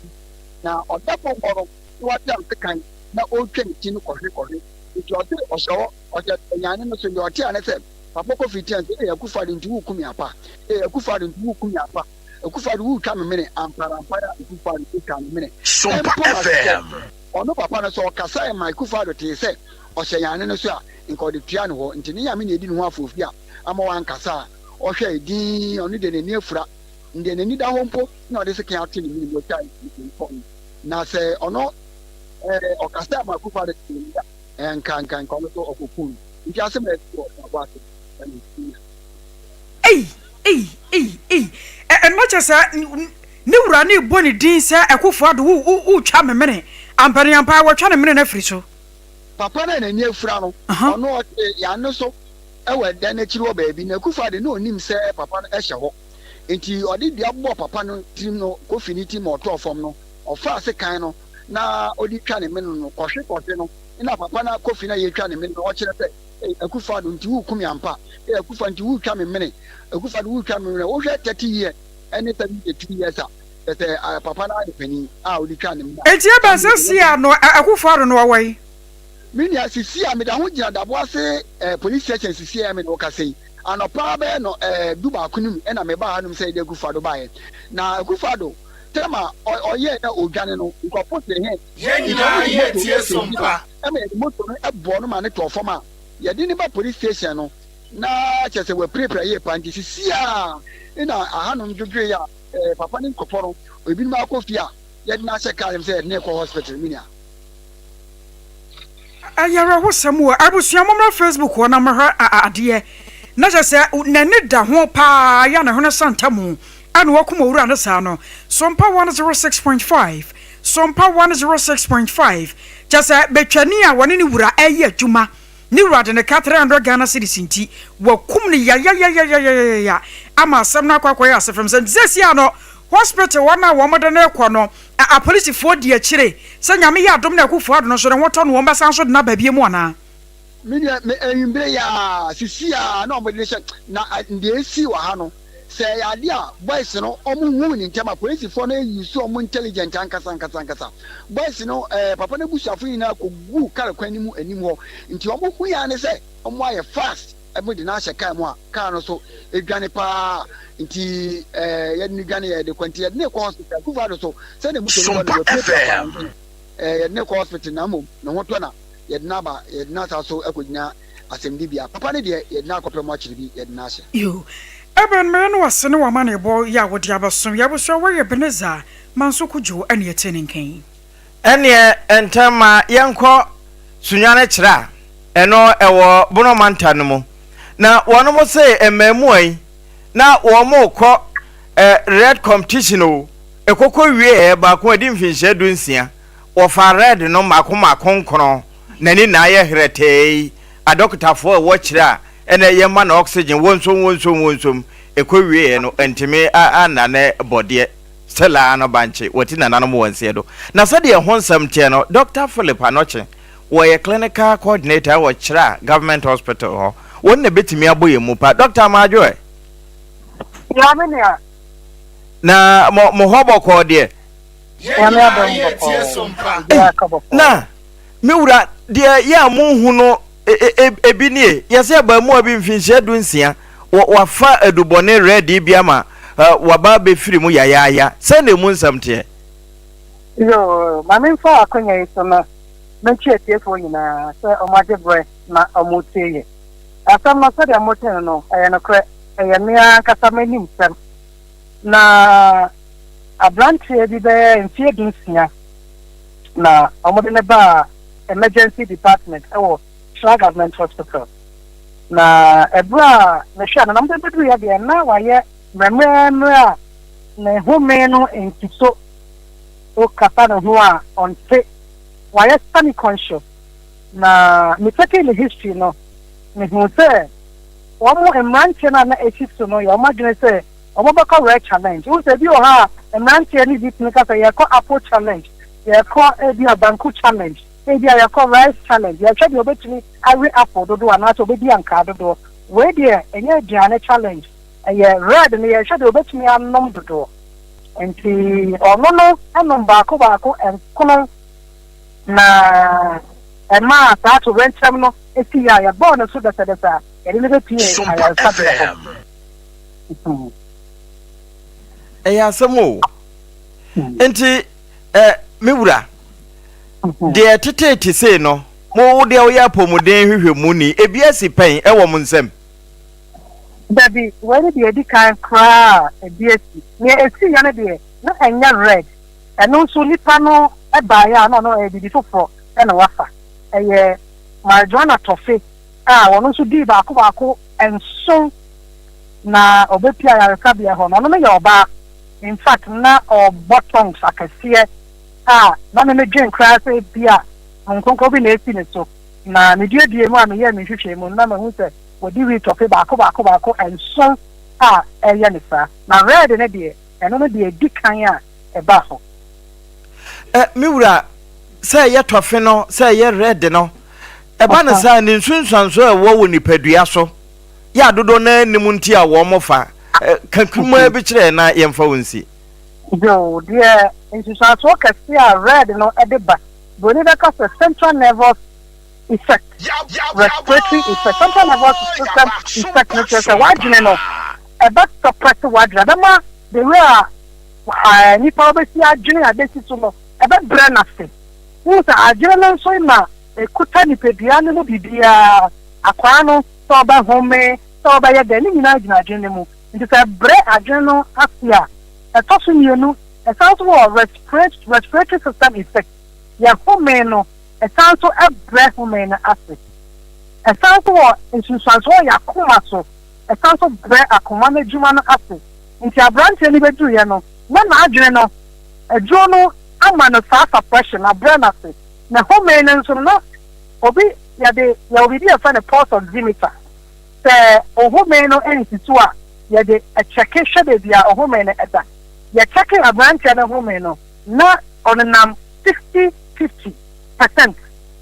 na o da ko ngoro wa ta kan na o twa ne ti no kohwe nti o te o so o je yane no so de o te ane se papa ko fiti an se Akufado nti wu kumi apa Akufado nti wu kumi apa Akufado wu twa memene ampara Akufado wu twa memene Sompa FM ono papa no so kasa e mai Akufado te se o hye yane no so a nko de tua no ho nti ne yame ne edi no ho afofi a ama wan kasa o hwe edi ono de ne afura nde ne ni da ho mpo na o de se kan ate ne mi mo twa na se ono o kasa ma Akufado te ya nkan no so okokun nti ase me o aba
not just ne wura ne boni din se Akufado wo twa memene ampani ampa wo twa ne mene na firi so
papa na ni afura no ono ya no so ewe da na kiri wo baabi na Akufado na onim se papa no ehye ho enti odi dia bo papa no tim no kofi ni tim oto fom no ofa se kan no na odi twa ne mene no kohwe no ina papa na kofi na ye twa ne mene no o kire se Akufado nti wu kumi ampa Akufado nti wu twa me mene Akufado wu twa me mene wo hwe 30 years ene 72 years a papa na adepani a odi twa ne mene
enti e ba se sia no Akufado no wawai
mini asisi a me da ho gina dabo ase police station sisi a me no ka sei anopa be no duba kunum ena me ba hanum sei de Akufado bae na Akufado tema oye na odwane no nkopo se he
ye tie Sompa
e me moto no ebo no ma ne to foma ye di ni ba police station no na chese we prepare ye panti sisi a ina ahanum dwodwe ya papa ni nkopo no obi ni ma kofi a ye di na che kalem se ne ko hospital minia
ayara ho samu abusua momra Facebook ho na mahra ade na chese na ne da ho pa ya na ho na santamu anu wakuma wura na sa no Sompa 106.5 Sompa 106.5 just betwani a woni ni wura eye adwuma ni wura de ne 400 Ghana cedis nti wakum ni ya ama asem na kwakwa ya asefem se zesi ano hospital wana wo modo na ekọ no a police fo di akire se nyame ya adom na akufo ado no so ne woto no wo mbasa so de na babie mu ana
media me enimbre ya sisi ya na omodination na ndie si wa ha no se ya dia boys no omu hu ni ntema police for na use omu intelligent ankasa boys no papa na busuafo ni na kogu kare kwani mu anim ho nti omu hu ya ne se omu aye fast emu de na ahye kan mu a kan no so edwane pa nti ya ni gane ya de kwanti ya ne ko hospital ku va do so se ne mu so no ya ne ko hospital na mo no hoto na yednaba yedna so ekogina asemdi bia papa ne de yedna akopem achiri bi yedna ahye
yo Eben me no wase ne wama ne bo ya wodi abasom ya bo so we Ebeneza manso kujo ene yeteninken
ene entama yenko sunyane kira eno ewo bono manta no mu na wono mo se emamu ai na wo mo ko red competition o ekoko wie ba ko adi mfinhye dunsia wo fa red no makonkron nani na ye hrete a doctor for wo kira ene ye ma na oxygen wonsom ekowie no entime ana ne bode stella no banche woti na nanom wonse do na sade ye honsam tie no Dr. Philip Anoche wo ye clinical coordinator wo kira government hospital ho won na betimi aboye mu pa Dr. Majoe
ya menia
na mo hobo KODIE
ya me adom ko
na miwura de ya mu hu no ebinie yase ba mu abi mfinhye dunsia wafa edubone ready biama waba be firi mu yayaya sende mu nsamte
yo mame fa akonya iso na menchi etiefo nyina se omaje bre na omoteye asam na se de moten no no kre mea kasameni msem na abranche bi be mfie dunsia na omodene ba emergency department government hospital na ebra na hwa na namde bedu ya de na waye memra na home no entiso o kapa no ho a onte waye semi conscious na me take the history no me hu say omo emanche na echiso no yo madwene say omo baka rare challenge wo say bi o ha emanche ni bi tika say ye ko apple challenge ye ko ebi abanku challenge ebi ya ko rice challenge ya chedi obetumi awe apple dodo anato obedi anka dodo we de enye diane challenge ye red ne ye chedi obetumi anom dodo enti ono no anom baako enkono na ema ta to rentam no esi ya bon so desa ye de be pie aya sabia
eya samo enti miwura de tete se no mo de o ya pomuden hwehwemu ni ebiasi pen ewo mo nsem
baby when the edikan kra ebiasi ne esi ya ne de no enya red eno so nipa no eba ya no ebibi fofo na wafa eye marijuana tofe wono so di baako enso na obepia ya rekabia ho no no ya oba in fact na bottom akasie na me dwen kra se bia nkonko bi na esi ne so na me die mu a me ye me hwehwe mu na me hu se wodi wi tofe baako enso eye ne sa na red ne de eno no de dikan a eba ho
miwura say ye tofe no say ye red no eba na sa ni nsunsanso wo nipadua so ya dodo na nimu nti a wo mofa kankuma bi kire na yemfa wonsi
yo dear insusanso kasi a red no edeba boni da ka central nervous effect respiratory effect central nervous system effect no say wadine no eba suppress wadra dama the way ni pa obesi adwene adesi so no eba brain afi wo sa adwene no so ma ekuta ni pedua no bibia akwa no so ba home so ba ye de ni nyina gyina adwene mu nti say brain adwene no afia etoso mienu sounds of respiratory system effect. Ya home no, sounds of a breath home acid. Sounds of insuranso ya kuma so. Sounds of breath akumane jumano acid. Inti a branch any bedu ya no. Na adwene no. Ejo no ama no saa suppression abra na se na home nso no obi ya de ya obi dey fa the pulse oximeter se home no entitu a ya de a check hwe de ya home no eda ya check abranche na home no na onam 60-50%.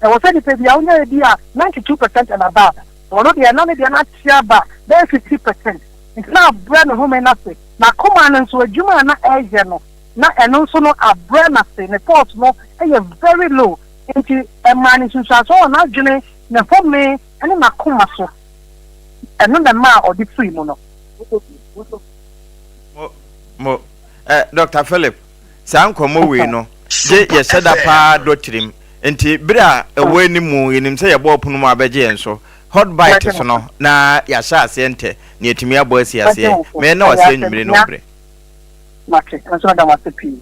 I was saying that the only idea 92% and above. One of the another not share back there 50%. It's not a brand home and nothing. Now come on and so a Juma na Asian na and also no a brand nothing. The force no very low into a man in so not journey na for me and na kuma so. And not the man or the free mono.
Dr. Philip, Sam komo we no. Je ye said pa doctrine enti bra ewe ni mu yenim se ye bo punu mu abeje enso hot bite so no na ya sha ase ente na etimi abo ase ase me na wase nwumire no bre
okay so da wase pi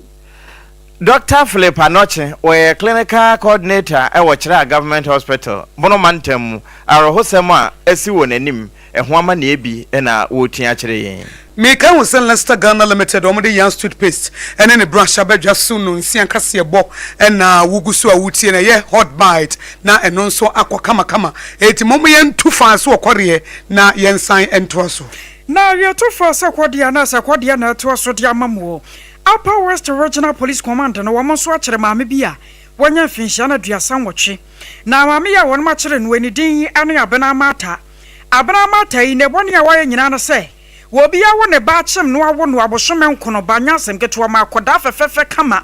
Dr. Philip Anoche we clinical coordinator e wo kira government hospital bono mantam arohosem a esi wo nanim eho ama na ebi na wo tua kire yen
me can we send Leicester Ghana Limited or the young toothpaste and then the brush abedja sunu nsi ankase ebo na wugusu a wutie na ye hot bite na eno nso akwa kama eti momo ye ntu fa so okore na ye nsan ento so
na ye tu fa so KODIE na sa KODIE na to so dia mamuo Upper West Regional Police Command na womo so akere maame bia wonya finhia na duasa nwotwe na maame ya won ma kere no ani din ane abena mata yi ne bone a waye nyina no se wobi ya wo ne ba chem no awo no abosome nkono banya asem keto ma akoda fefefe kama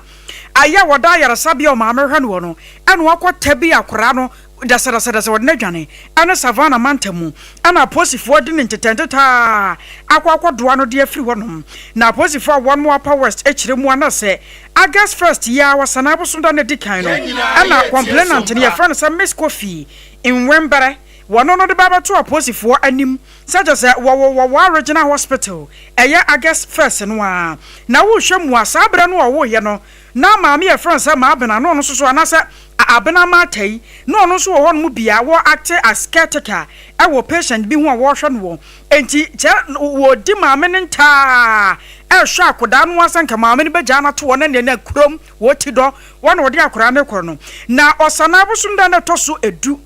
aya woda yarasa bia o ma amehwa no no eno akota bi akora no dasa wodna dwane ana savana mantamu ana posifo de ntetenteta akwakodoa no de afiri honom na posifo won mo Upper West ekire mu ana se August 1st ya wasana abosunda ne dikan no ana complainant ne yefra no se Miss Coffee in Wembere wono no de baba to aposifo anim saja se wo regional hospital eya August 1st no a na wo hwemu asabra no wo ye no na maami e France ma abena no so anasa abena matai no no so wo no bia wo act as caretaker e wo patient bi hu a wo hwe no enti wo di maami nta e hwa akoda no asanka maami ne beja na to wo ne na kurom wo ti do wo no wo di akora ne koro no na osana abusunda na to so edu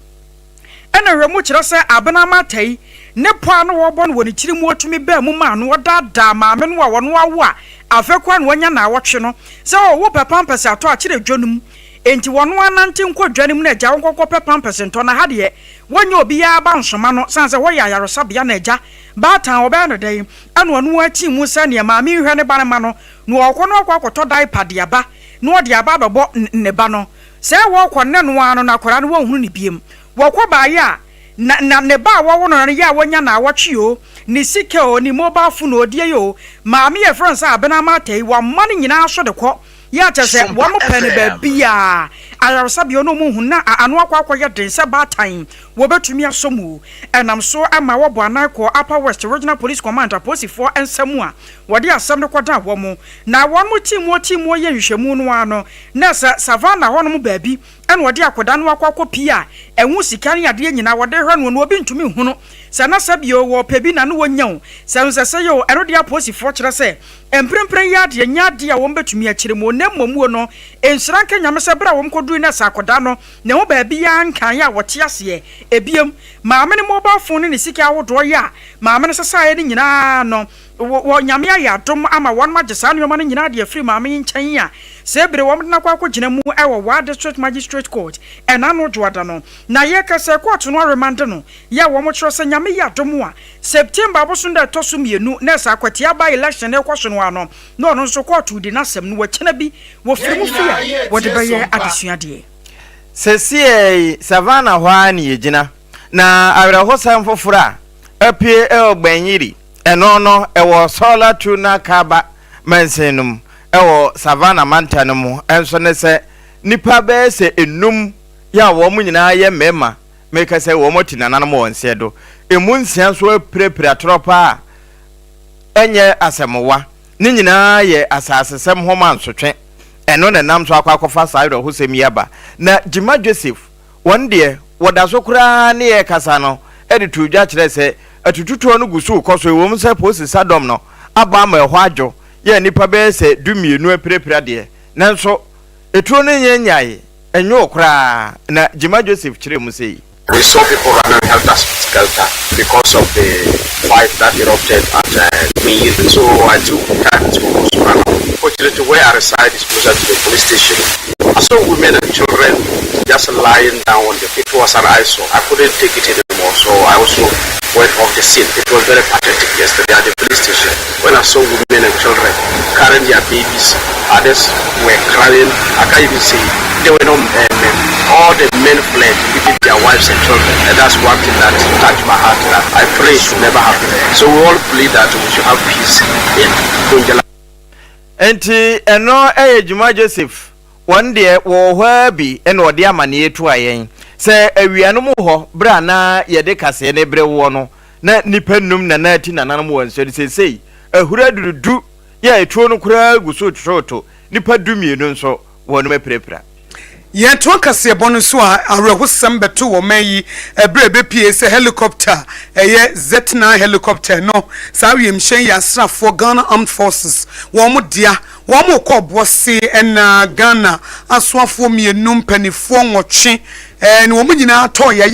ena hwemu kire se abena matai ne poa no wo bo no woni kiri mu otumi ba mu ma no dada maami no wo no awo a afekwa no nya na awotwe no se wo pepampese ato akire dwonum enti wono anante nkɔ dwanim na agya wonkɔ pepampese nto na hade wonya obi ya ba nsoma no sanse wo ya yarosa bia na agya baatan wo ba no dai anu anu achi mu sa ne maami hwe ne ba ne ma no no okɔ no akɔ diaper de aba no de aba bɛbɔ ne ba no se wo kɔ ne no ano na kora no wo hunu ne biem wo kɔ ba ya na ne ba wo no ya wonya na awotwe o ni sike o ni mobile phone odie yo maami e friends abena matai wa mane nyina so de kɔ ya kyese wo mo pene ba bia ayarsa bia no mu hu na anu akwa ye den se batan wo betumi asomu enam so ama wo bo anako Upper West Regional Police Command aposifo ensemu a wo de asem de koda wo mo na wo mo timo ye nhwehwemu no ano na savana ho no mo ba bi ene wo de akoda no akwa pia enwu sika ne ade nyina wo de hwe no obi ntumi hu no se na sabio wo pebi na no wonyaw se yo eno de aposifo kire se emprempren ya de nya de a wo betumi akire mo na mmomuo no enhranka nyame se bra wo mkodu na sakoda no ne ho ba bi ya nkan ya wo te ase ebiem maame ne mobile phone ne sika awodo ya maame ne sesae ne nyina no wo nyame ya dom ama won magisa ne ma ne nyina de afiri maame nkyɛn ya se bere wo na kwa gina mu ewo wa district magistrate court ena no dwada no na ye kase court no remand no ya wo mo kyerɛ se nyame ya dom a September abosunda toso mienu na sa akwati aba election ne kwaso no ano no no so court di na sem no wo kyena bi wo firi mu fia wo de bɛyɛ adesuade
Sesi savana hwa ni yegina na awreho sam fofora apie ogbanyiri eno no ewo solar tuna kaba mansenum ewo savana mantanum enso ne se nipa be se enum ya wo mu nyina ye mema meka se wo moti nananum wonse do emu nsia so aprepre atropa enye asemwa ni nyina ye asasesem homa nsotwe eno ne nam so akwakofa sairo hosem yaba na Jima Joseph one day woda so kura ne ye kasa no editu dwa kire se atututu no gusu koso ewom se posi sadom no aba ma ehwo adwo ye nipa be se dumienu aprepra de nanso Etro ne nyanyae enyo okra na Jima Joseph chire mu sei.
We saw people running helter-skelter because of the fight that erupted at me. So I took time to run. Fortunately, where I reside is closer to the police station. I saw women and children just lying down on the floor. It was an eyesore. I couldn't take it anymore, so I also went off the scene. It was very pathetic yesterday at the police station when I saw women and children carrying their babies. Others were crying. I can't even say they were not men. All the men fled, leaving their wives and children, and that's one thing that touched my heart. That I pray it should never happen. So we all pray that we should have peace in Donjala.
Enti eno Jima Joseph one day wo hwabi eno de amane etu ayen se awianu mu ho bra na ye de kase ne bre wo no na nipa num na na ati na nanam won so de sei ahura dudu ya etu no kura guso troto nipa dumienu nso wonu meprepra
ye to kase bonu so a awrehusam beto wo mayi ebre be pie se helicopter eye Z9 helicopter no sa wiem hyen ya srafo Ghana Armed Forces wo mo dia wo mo ko bosse na Ghana asoafo mienum panifo nwotwe ni wo mo nyina to ya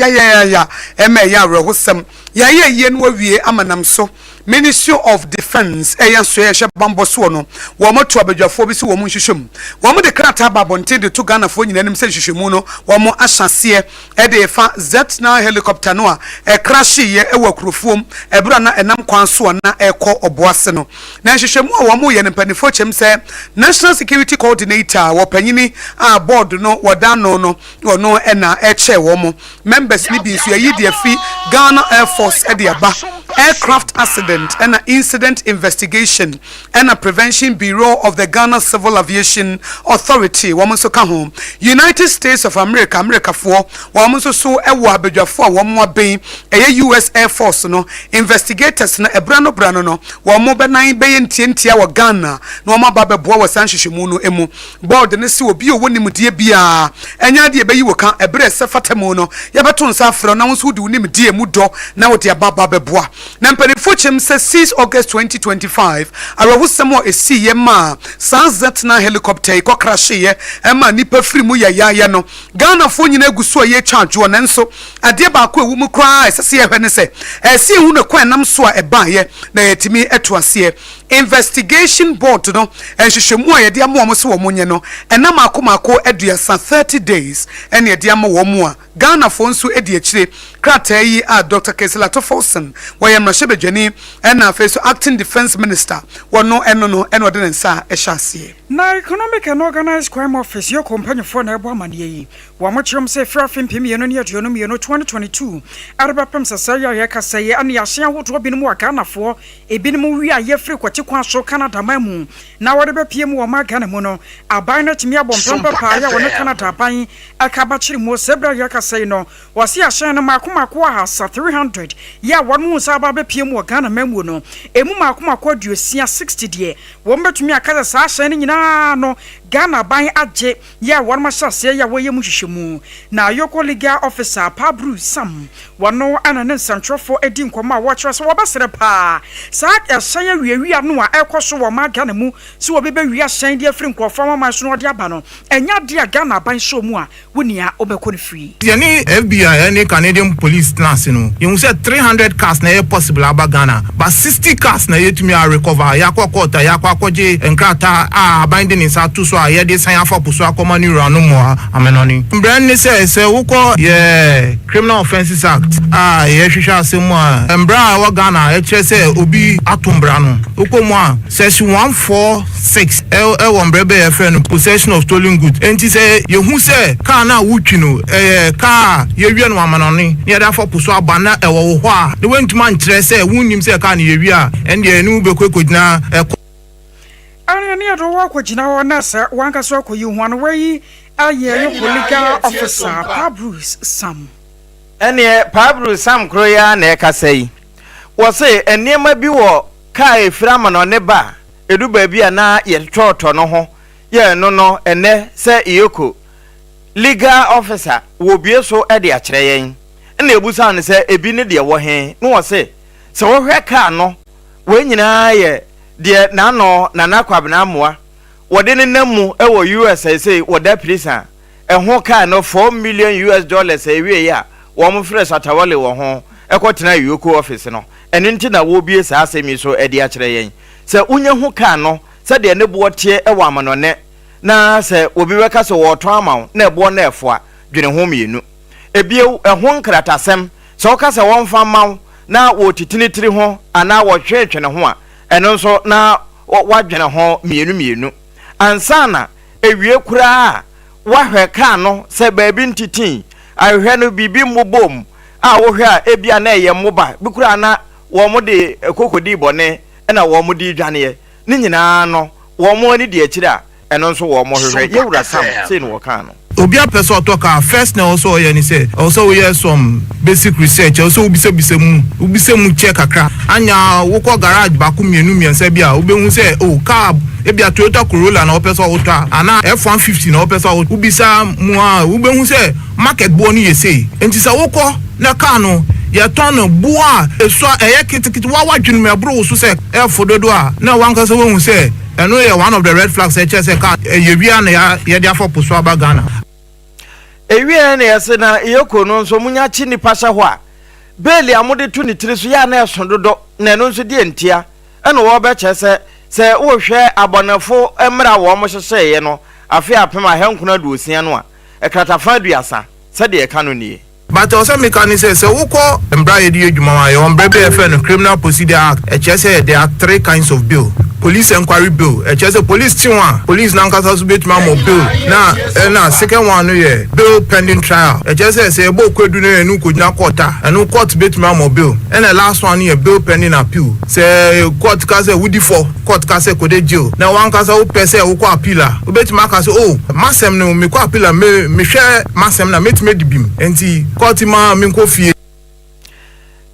ema ya awrehusam ye no awie amanam so Ministry of Defense eya so ye bambo so no wo mo to abadwafo bi se wo mo hwehwem wo mo de krata babonte de to Ghana fo nyina nim se hwehwemu no wo mo ahyase e de fa Z9 helicopter no a crash ye e wakrofom e bra na enam kwan so na e ko oboase no na hwehwemu wo mo ye mpanifo chem se National Security Coordinator wo panyini a board no wodano no no e na e che wo mo members ni bi so yi de fi Ghana Air Force e de aba Aircraft Accident and Incident Investigation and Prevention Bureau of the Ghana Civil Aviation Authority. Woman so ka home. United States of America for woman so ewa abedwafo a woman be US Air Force no investigators na ebrano no woman be nan be ntientia wa Ghana no woman ba beboa wa sanhwehwemu no emu board ne se obi owonim die bia enya de be yi wo kan ebre se fatemu no ye beto nsa afro na wonso de wonim die mu do na wo de baba beboa na mpanifo chem se 6 August 2025 awahusemo esi ye ma Z9 helicopter iko crash ye ema nipa free mu ya no Ghana fo nyina eguso ye charge wo nenso ade ba ko ewu mu kra esese ye hwene se esi hu ne kwa nam so a eba ye na yetimi etuase investigation board no enhwehwemu a ye de amo so wo munye no enam akomako eduasa 30 days ene ye de amo wo mu a Ghana fo nso edi akire krata yi a Dr. Keselato Folson wayam Shebejani and now face acting defense minister no de nsa ehyasie
na economic and organized crime office your company for na ebo amane yi wo mo kyerem se fra fempem ye no ne aduonu ye no 2022 arbapem sasaya ye kasaye ane yahye ahoto binum wa Ghana fo ebinum wi a ye free kwati kwa so Canada mamu na wode be piem wo ma Ghana mu no aban na timi abompempa pa ya wona Canada aban akaba kyere mu sebra ye kasaye no wase yahye no makomako a 300 ya wonu sa ba be piem wo Ghana mamu no emu makomako aduosia 60 de wo mbetumi akaza sa hye ne nyina no Ghana ban agye ya won ma hyase ya woye mu hwehwemu na yoko legal officer Pabru Sam wono anane santrofo edi nkoma wo kyerɛ so wo basere pa sa ɛhyɛn awiawia no a ɛkɔ so wo ma Ghana mu so wo bebe wia hyɛn de afiri nkɔfo ma so no de aba no ɛnya de a Ghana ban show mu a wonia obɛkɔ no free
yani FBI any Canadian police class no you say 300 cars na possible aba Ghana but 60 cars na yetumi a recover yakɔ court yakɔ akɔje nkrata a binding in South so a ye de san afọ puso akoma ni ranu mo amenoni brand ni say wukọ ye Criminal Offences Act ye hwehwe asemu a mbra wa Ghana e kire say obi atombra no wukọ mu a section 146 wo mbrebe ye friend possession of stolen goods enti say ye hu say car na wutwi no car ye wie no amanoni ye da afọ puso abana e wo ho a de wentuma nkire say wunnim say car na ye wie a ende enu bekokodina
ani ado wa kwagina wo na sa wanka so akoyi hu an wayi aye legal officer Pabru Sam
ene Pabru Sam kroya na ekasai wo se enema bi wo kai frama no ne ba edu ba bi ana ye toto no ho ye no ene se iyoko legal officer wo bie so e de akire yen ene ebusa ne se ebi ne de wo he no wo se wo hwe ka no we nyina ye de na no na kwabena moa wode ne namu ewo US say wode prison ho car no $4 million ewie ya wo mo fresh atawale wo ho ekotena yoko office no eno nti na wo bie saa asemi so edi a kire yen se unye ho car no se de ne bo tie ewo amanone na se obi weka se wo to amaw na ebo na efo dwene ho mienu ebie ho nkratasem se wo ka se wo mfa maw na wo titinitiri ho ana wo hwehwe ne ho a eno nso na wadwene ho mienu ansana ewie kura wahwe ka no se baabi ntitin ahwe no bibi mbobom a wohwe a ebia na eye mmoba bikura na wo mo de KODIE bone na wo mo de dwane ne nyina no wo mo ani de akira eno nso wo mo hwehwe yewura sam sei no wo ka no
obi a person talk first na also you say also we hear some basic research also ubise mu check akra anya woko garage ba ku mienu bia obehu say oh car ebia Toyota Corolla na opesa auto ana F150 na opesa auto ubisa mu a obehu say market bo ni yesei enti sa woko na car no ya ton bua eso eye kitikiti wa dwunu me bro so say e fododo a na wanka so wehu say eno ye one of the red flags say car yewia na ya dia for poso abagana
ewie na yese na yeko no nso munya chi ni pasha ho a beli amode tu ni tiri so ya na eso dodo na no nso die ntia eno wo be che se wo hwe abonafo emra wo mo hyehye ye no afi apem a henkuna duosia no a ekratafa aduasa se de eka no nie
but also mechanic say woko embra ye di adwuma wa ye on brebe fe no Criminal Procedure Act say there are 3 kinds of bill. Police inquiry bill say police tiwa police na nkasa so betuma mo bill na second one no ye bill pending trial say ebo kwedu no enu kojina court enu court betuma mo bill and the last one ye bill pending appeal say court ka say wudi for court ka say kode jail na one ka say o pese wo ko appeal o betuma ka say oh masem no me ko appeal me hwe masem na metime dibim enti court ma me ko fie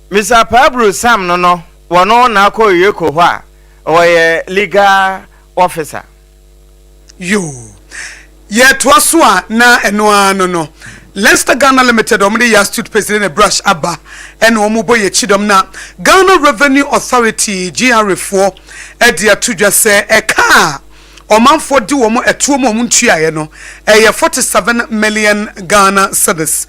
Mr. Pablo Sam no wono na ko yeko ho a oye legal officer
yo yet waswa na eno no Leicester Ghana Limited omri ya student president brush aba eno omubo ye chidom na Ghana Revenue Authority GR4 edia tudwa se eka omanfo di wo mo etuo mo ntuaye no eye 47 million Ghana cedis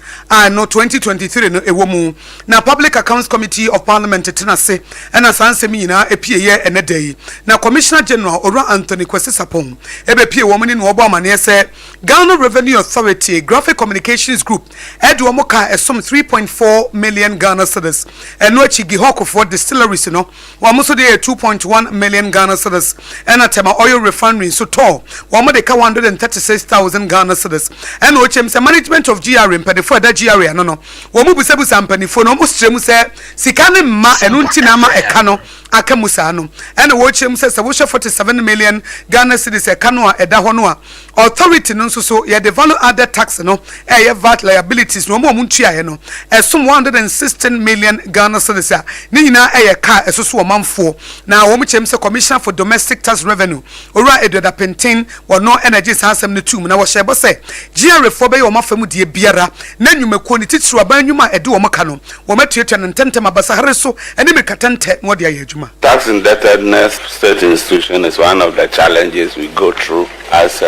no 2023 no ewo mu na Public Accounts Committee of Parliament tenase ena sansem nyina epie ye enedai na Commissioner General Ora Anthony Kwesi Sapon ebe pie wo mo ni no obo amane se Ghana Revenue Authority Graphic Communications Group edi wo mo ka esom 3.4 million Ghana cedis eno achigi hokofo distilleries no wo mo so de 2.1 million Ghana cedis ena tema oil refinery so tall one more 136,000 Ghana cedis and ochem say management of GR impede for that GR no wo mu busebusa mpanifo no mo stremu say sika ne ma enu nti na ma eka no aka musa no and ochem say wo 47 million Ghana cedis eka no a eda ho no a authority no so ye the value added tax no ye VAT liabilities no mo ntuaye no esum 116 million Ghana cedis a ni nyina ye ka esoso manfo na wo mu chem say Commissioner for Domestic Tax Revenue ora da pentin wono energy sansem ne tum na wo hyebo se GR4 be yo mafamu die biara na nwumako ni titiri aban nwuma ede wo maka no wo matuatua ntentem abasa hare so ene mekatante wo de ayadwuma.
Tax indebtedness state institution is one of the challenges we go through as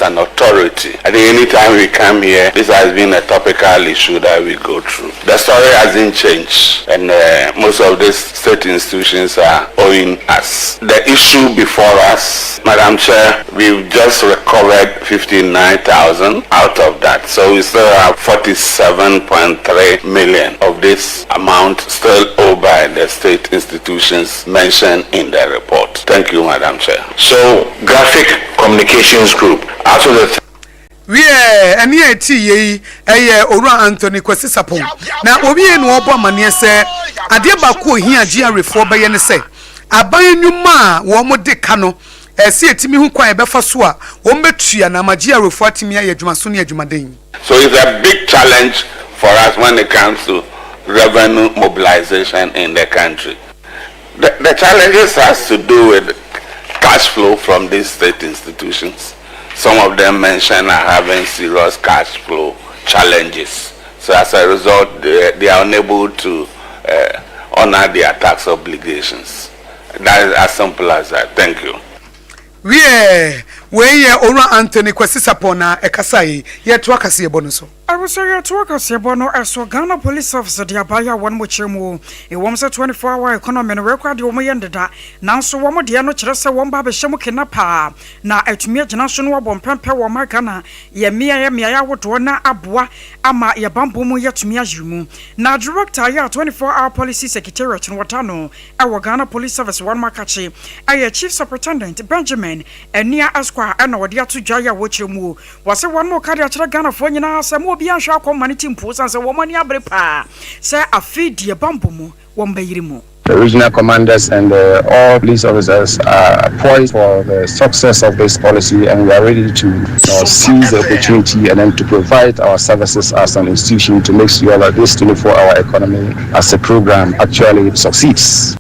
an authority. I think anytime we come here, this has been a topical issue that we go through. The story hasn't changed, and most of these state institutions are owing us. The issue before us, Madam Chair, we've just recovered 59,000 out of that. So we still have 47.3 million of this amount still owed by the state institutions mentioned in the report. Thank you, Madam Chair.
So, Graphic Communications Group, out of the
eni eti yi Ora Anthony Kwesi Sapon na obi enu obo amane se ade ba ko hia GR4 be ye ne se aban nwuma wo mo de ka no esi etimi hu kwan be fa so a wo metua na ma GR4 atimi ayadwuma so ne adwuma den.
So it's a big challenge for us when it comes to revenue mobilization in the country. The challenges has to do with cash flow from these state institutions. Some of them mentioned are having serious cash flow challenges. So as a result, they are unable to honor their tax obligations. That is as simple as that. Thank you.
we ye Ora Anthony Kwesisapona ekasai ye to akase ebo no so
I was sorry to akase ebo no eso Ghana police officer de abaya one mo chemu e wom se 24-hour economy no record wo mo yendeda nanso wo mo de no kire se wo mba be hyem kenapa na atumi agina so no wo bompempe wo maka na ye mia ya wodo na aboa ama ye bambo mu yatumi ajimu na director ya 24-hour policy secretariat no wotano e wo Ghana police service one makachi aye chief superintendent Benjamin enia asqua e na wode ato dwa ya wo chemu wo se won mo ka de akire Ghana fo nyina se mo obi anhwa akoma ne timpo san se wo mani abre pa se afidie bambo mu wo mbayiri mu.
The regional commanders and all police officers are poised for the success of this policy, and we are ready to seize the opportunity and then to provide our services as an institution to make sure that this 24-hour economy as a program actually succeeds.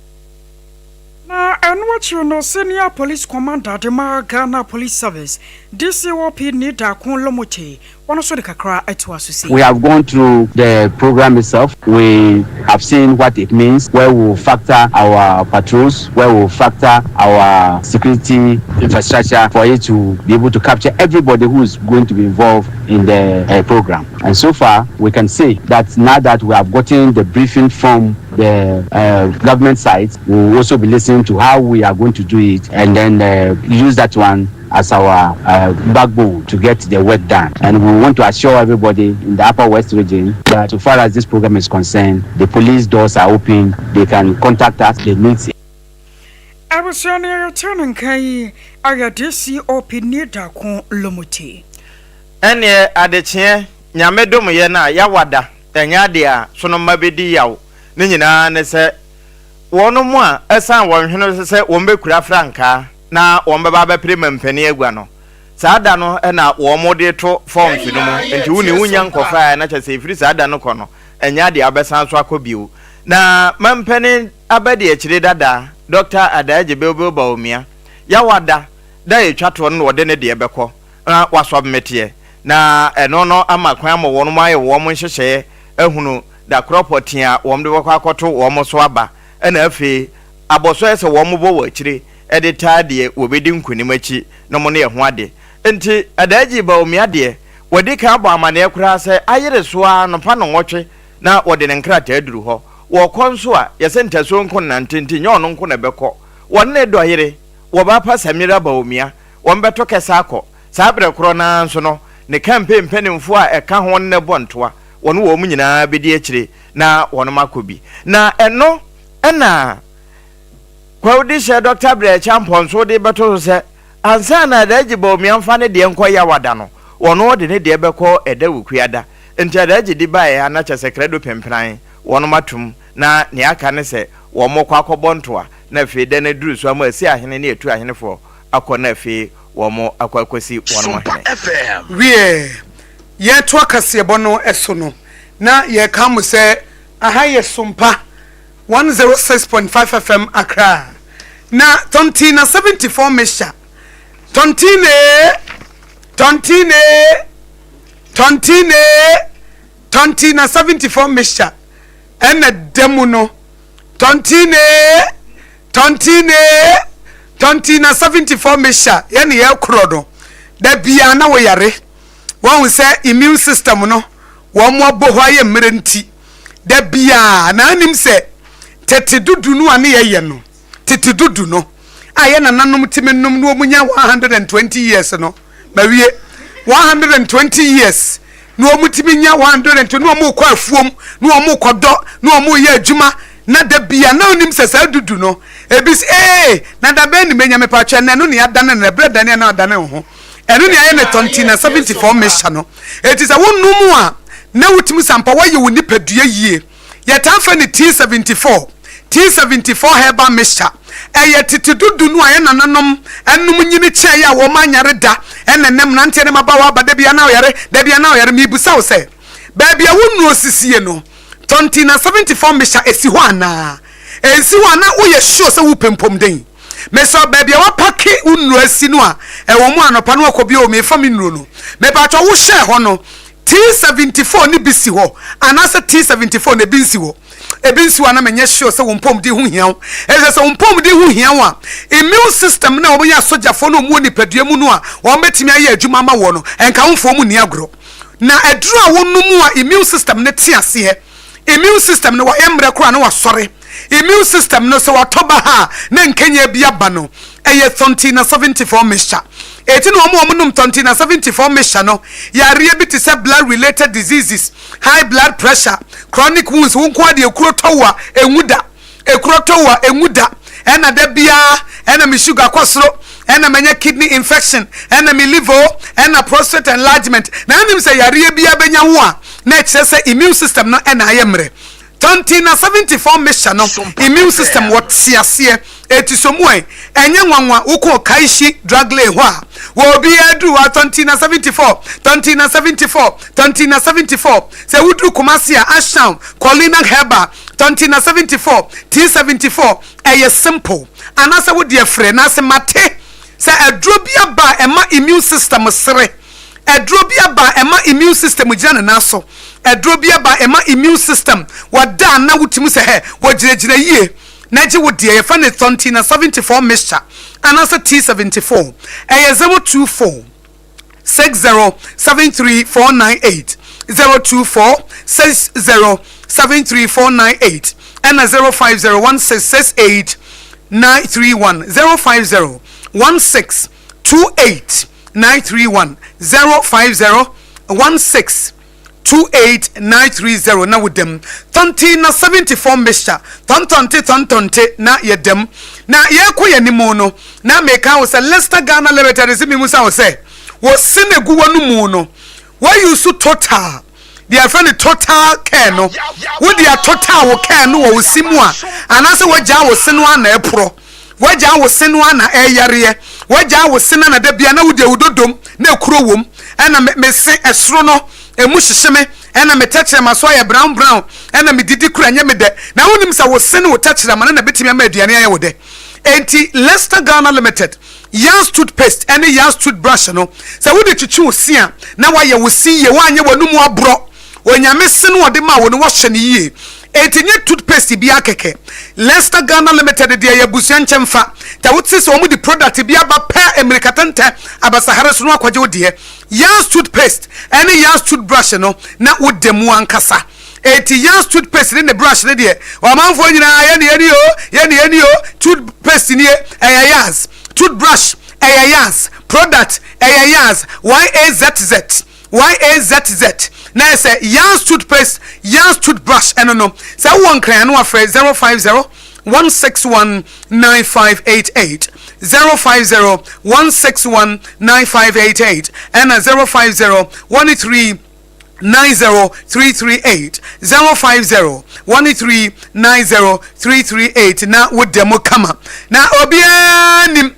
And what you know, senior police commander de Ghana Police Service, DCOP Nida Kunlomote, one also the Kakra Etwasusi.
We have gone through the program itself. We have seen what it means, where we will factor our patrols, where we will factor our security infrastructure for it to be able to capture everybody who is going to be involved in the program. And so far, we can say that now that we have gotten the briefing from the government side, we will also be listening to how we are going to do it and then use that one as our backbone to get the work done. And we want to assure everybody in the Upper West region that so far as this program is concerned, the police doors are open, they can contact us, they need.
I was turning Kai DCOP Nida Kunlomote.
Ene adechie nyamedom ye na yawada enya dia sono mabedi yawo ne nyina ne se wono mu a esan wonhweno se wombekura franka na wombeba ba prima mpani agua no saada no na womode to forms no mu enti wuni wunya nkofa na chese ifiri saada no kono enya dia abesan so akobio na mampani abedi ekire dada Dr. Adaje Belbel Baomia yawada da etwato no wode ne de beko na wasobmetie na eno no amakwan mo wono maye wo mo nhyehyɛ ehunu da kropotia wo mde bako akoto wo mo so aba na afi aboso ese wo mo bo wachire ede taade wo bedi nkunim achi no mo ne ho ade enti Adaji ba omiade wodi ka abo amane kura se ayere so a no pa no nwotwe na wode ne nkrata aduru ho wo konso a yesenta so nkon na ntenti nye ono nkon na beko wonne do ayere wo ba pa samira ba omia wo mbeto kesa akọ sabre kro na nso no ne campaign penimfo a eka ho ne bontoa wono wo mu nyina bedi akire na wono makobi na eno na kwodi she Dr. Bre Champon so de beto se ansa na Adaji ba omi amfa ne de enko ya wada no wono de ne de beko eda wukuada enti Adaji di bae anacha secredo pempran wono matum na ne aka ne se wo mokwa akobontoa na fe de ne duru so ama asi ahene ne etu ahene fo akona fe womo akwakwasi wono ahene
wie ye to akase bono eso no na ye kam se aha ye Sompa 106.5 FM Accra na tontina 74 mesha tontine 74 mesha ena demu no tontine 74 mesha ye ne ye krodo da bia na wo yare won se immune system no wo mo aboho aye mmerenti da bia na anim se tete dudu no ane ye no tete dudu no aye na nanom timennom no munya 120 years no bawie 120 years no omutiminya 120 no mo kwa afuom no mo kodo no mo ye adwuma na da bia na onim se sa dudu no ebis na da be ni menya mepa twa na no ne adane na breda ne na adane ho enu ne aye ne tontina 74 mesha no it is a wonum a na wutimi sampa waye woni padua yie yetamfa ne T74 heba mesha titi dudu no aye nananom enum nyini kye ya wo manyare da enenem nante ne mabawa abada bia na oyare mibusa wo se ba bia wonu osisie no tontina 74 mesha esi ho ana wo ye sure se wo pempom den meso ba bia wa paki wonu asi no a wo mu anopa no akobi o me fa me nuro no me ba to wo hye ho no T74 ni bisi ho anase T74 ne binsi ho ebinsi wa na menye sure se wo mpom di hu hian ese se wo mpom di hu hian wa immune system na wo ya sojafo no mu nipadua mu no a wo betimi aye adwuma ma wo no enka wonfo mu ni agro na eduru a wo numu a immune system ne ti ase immune system no wa emre kura na wa sore immune system no so wa toba ha na nkenya bia ba no eye 74 mixture eti no omo num 74 mixture no yare bi te say blood related diseases, high blood pressure, chronic wounds won kwa de ekurotowa enwuda ena da bia ena mi sugar kwasoro ena menya kidney infection ena mi liver ena prostate enlargement na anim say yare bia benya ho a na kire say immune system no ena ayemre 74 mixture no immune system what siase etisomuwe enye nwanwa uko kaishi drug lay ho a wo bi adu 74 se wudu kumasia asham colina heba 74 T74 eye simple anase wo de frɛ na se mate se adro bia ba ema immune system sere adro bia ba ema immune system gina na so adro bia ba ema immune system wada na wutimu se he wogiregyina yie na je wo de ye fa ne 74 mixture anase T74 eye 024 6073498 024 6073498 and 0501668 931 0501628 931 0501628 na with them 74 mixture tontonte na yedem na yeko yanimo no na meka wo se Leicester Ghana Limited is mi musa wo se wo sinegu wonu mu no why you so total their friend total care no wo dia total wo care no wo simu a anase wo ja wo sinu ana epro wo ja wo sinu ana eyare wo ja wo sinu na da bia na wo dia wododom na ekuro wom ena me se esro no emu hyehyeme ena me tachere maso ya brown ena me didi kura nya me de na wonim sa wo sinu wo tachere ma na betimi ma aduane aye wo de enti Leicester Ghana Limited Yas toothpaste any Yas toothbrush no say wo de chichi osia na wa ye wo siye wa anye wonu mu abro onyame sinu wo de ma wo no wo hye ne yie etinye toothpaste bi akeke Leicester Ghana Limited de ya busuan nchemfa ta wotse se omu di product bi aba pa amerikatante abasahara so no akwaje wo de Yas toothpaste any Yas toothbrush no na wo demu ankasa eti Yas toothpaste ne brush ne de wa manfo nyina ye ne o toothpaste ni Yas toothbrush Yas product Yas YAZZ na say Yas toothpaste Yas toothbrush no say one cran no afre 050 161 9588 050 161 9588 and 050 13 90338 050 1390338 na wo demo kama na obianim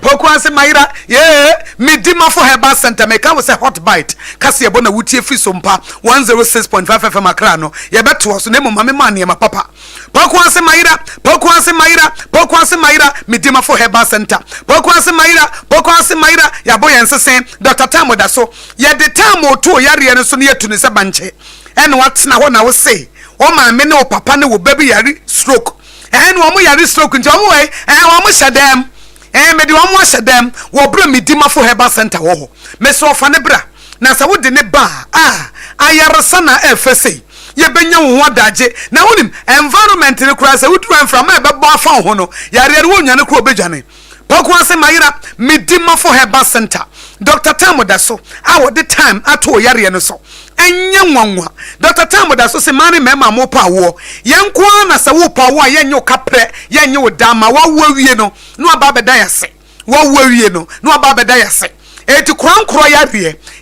pokuase mayira yeah midima for herba center make am say hot bite kase ebo na wutie fi Sompa 106.5 FM Accra no ye beto so na mama me man ma papa pokuase mayira midima for herba center pokuase mayira ya boy ensesen Dr. Tamo da so ye de Tamo to yare no so na yetu ne se banche en watna ho na wo say o ma me ne o papa ne wo baby yare stroke and one more yari stroke into away and one more shadam and me di one more shadam wo bro me dima for herba center wo me so fa ne bra na sa wo de ne ba ayaresa na efese ye benya wo adaje na wonim environment ne kura sa wudu enfra ma be bo afa ho no yare wo nyane kura obejane pokuase mayira me dima for herba center Dr. Tamo da so awo the time ato yare no so enye nwanwa Dr. Tamo da so se mani mema mo pa wo yenko na se wo pa wo yenye okapre yenye odama wa wawie no no aba beda yase wa wawie no aba beda yase eti krankro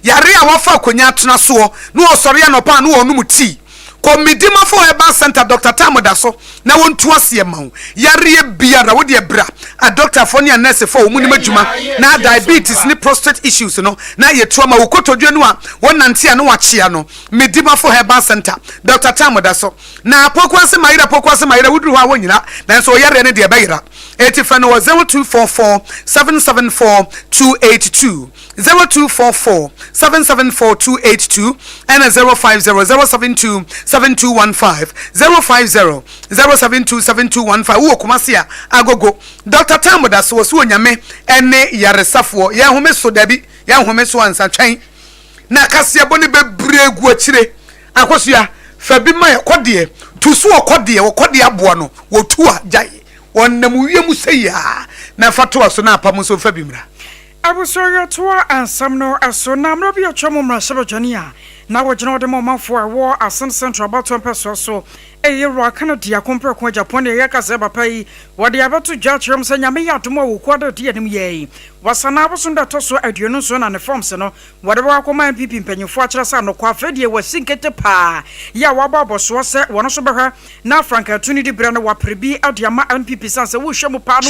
yare a wafa konya tena so no osore ya no pa no onum ti Komidima for Herbal Center Dr. Tamodaso na won to asie ma wo yare biara wo de bra a doctor for ne nurse for wo munima djuma na diabetes ni prostate issues no na ye trauma wo kotodwe no a won nante a no wachia no Midima for Herbal Center Dr. Tamodaso na pokwase mayira wuduru ha wonyina na so yare ne de bayira eti no 0244 774 282 0244 774 282 and 050 7215 050 072 7215 wo kumasia agogo Dr. Tamoda so so nyame ene yaresafo ya homeso dabi ya homeso ansa twen na kasia boni bebregu akire Akosua fabi ma kodie tuso kodie aboa no wotu a jai wonnam wiemu seya na fatoa so na apam so fabi mra
Abusoya toa ansam no aso na mra bi atwom mra sebajani a na wojina ode mo manfo a wo asen central baton peso so ro Canada kompre ko Japan ye kase bapai wode abeto jachrom se nyame yadomo wo kwada de anim ye wasana abosunda toso aduonu so na ne forms no wode wa akoma pipi mpanyifo akere sa no kwa afedie wasinkete pa ya wababoso se wono so behwa na franka tuni di bra na waprebi aduama MPP sanse wo hwemu pa no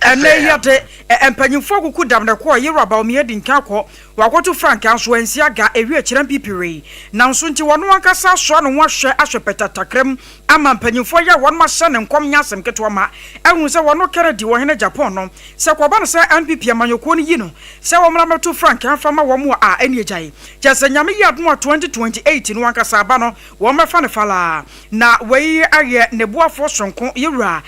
a ene yade empanyifo kuku dam na ko yero aba omi edi nka ko wakoto franka so ansi aga ewi akere MPP na nso nti wono ankasa so no ho ahwe ahwepetatakrem ama mpanyifo ya wono ma hye ne nkom nyasem keto ma ehun se wono kere di wo hene Japan no se kwa ba no se MPP amanyoko ni yino se wo mra meto frank afama wo mu a eni ejai jese nyame yadno 2028 no ankasa aba no wo mefa ne fala na wei aye ne boafo sonko yewura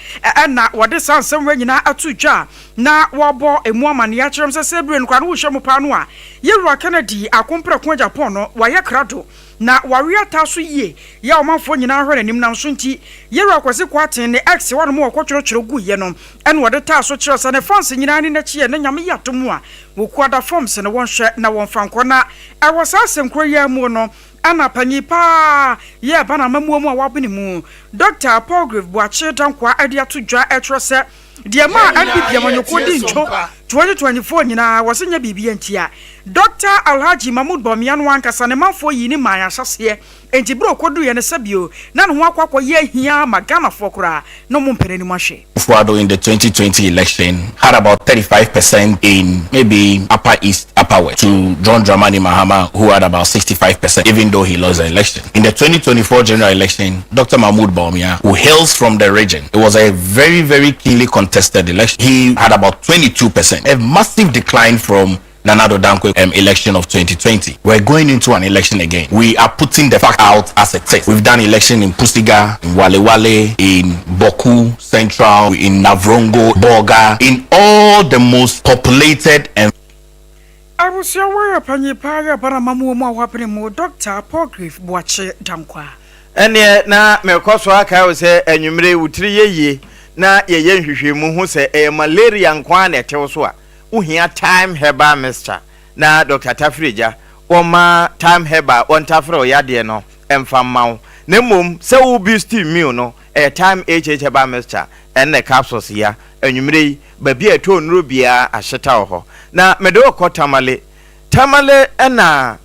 na wode sansem wanyina atudwa na wobo emu amane ya kyerem se sebre no kwa no hwemu pa no a yewura Kennedy akompra ko Japan no waye krado na waria taso yie ya omanfo nyina hwere nim na nso nti yero akwase kwaten ne x wano mo kwotworo guye no ene wode taso kyerɛ sɛ ne fans nyina ni na kyie ne nyame yatom a wokuada forms ne wonhwɛ na wonfanko na ɛwɔ sa asɛm kro ya mu no ana panipa ye bana mamuomu a wabene mu Dr. Paul Grave Boakye dankwa ade atodwa ɛkyerɛ sɛ de ma MPP amanyoko di ncho 2024 nyina wasenya bibia ntia Dr. Alhaji Mahmoud Bawumia no ankasa ne manfo yi ni man ahase enti bro kodu ye ne sabio na no akwa ye hia magana fokura no mumpere ni mahwe
Fuado in the 2020 election had about 35% in maybe Upper East, Upper West to John Dramani Mahama, who had about 65%, even though he lost the election. In the 2024 general election, Dr. Mahmoud Bawumia, who hails from the region, it was a very, very keenly contested election. He had about 22%, a massive decline from Nanado Dankwe election of 2020. We're going into an election again. We are putting the fact out as a test. We've done election in Pusiga, in Walewale, in Boku Central, in Navrongo, Boga, in all the most populated and
I was your panipa para mamu mo wapene mo Dr. Paul Grave Boakye dankwa.
Ene na mekoso aka wo se anwumre wutiri yeye na yeye nhwehwemu hu se malaria nkwa na etewo so a uhia time herbal mixture na Dr. Tafreja oma time herbal on tafre oyade no emfammawo na mom se wo bi steam meal no time herbal mixture ene capsules ya anwumre ba bi eto nro bia ahyeta ho na medo kotamale tamale na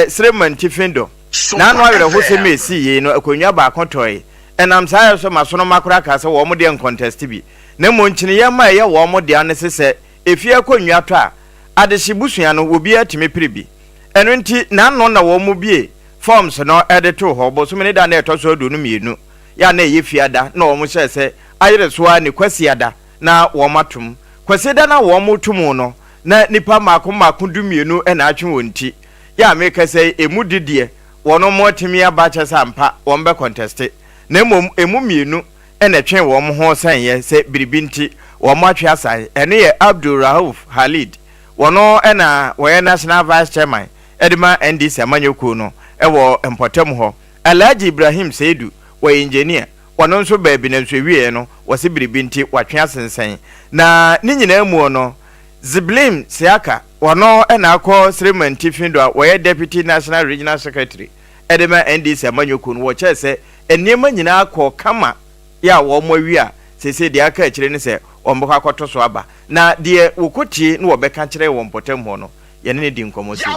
sremanti findo na no awere ho se mesi ye no akonwa ba kotoy enam sayo so masono makura ka se wo mo de contest bi na mo nkyine ye ma ye wo mo de anesese efia konwa to a adehibusua no obi atime pribi eno nti na no na wo mu bie forms no edito ho bo so me da na etoso do no mienu ya na ye fiada na wo mo hye se ayere so a ne kwasiada na wo matum kwasiada na wo mo tum no na nipa mako du mienu na atwe wonti ya me ka se emu didie wono mo timi abache sampa wo mbe contest na emu mienu na twen wo mo ho sanye se biribinti wo mo atwe asan ene ye Abdul Rauf Khalid wono na wo national vice chairman edima NDC amanyoko no ewo empotem ho Alhaji Ibrahim Seidu wo engineer wono nso baabi na nso wie no wo se biribinti watwe asensan na ni nyina mu no Ziblim Siaka wono na akọ Sremanti Findo wo ye deputy national regional secretary edema NDC amanyoko no wo chese enema nyina akọ kama ya wo mo wi a sese de aka akire ne se omboko akoto so aba na de wokotie no wo beka kire wo mpotem ho no ye ne di nkomo so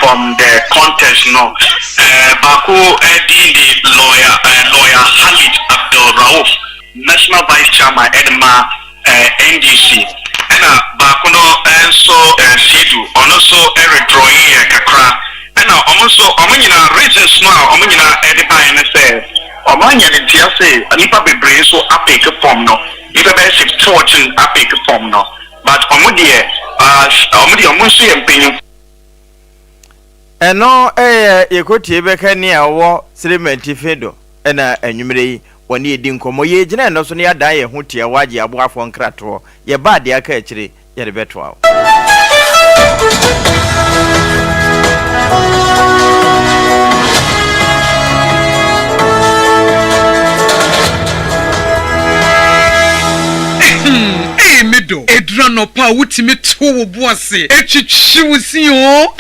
from the contest, no. Baku the lawyer Hamid Abdul Rauf, National Vice Chairman Edma NDC. And Baku no so Sidu, also drawing Kakra. And also reasons now, Edma and say, Omanya the TSA, Nipa be brain so apake form no. Nipa be shift fortune apake form no. But Omudie, Omusi and Pinu.
Eno yekoti ebeka ni awo Clement Fedo ena enwumere woni edi nkomo ye gina no so ne ada ye ho tie waje aboafo nkrato ye ba de aka akire ye de beto awo
Medo edrano pa wutimi to boase etwitwiwusi o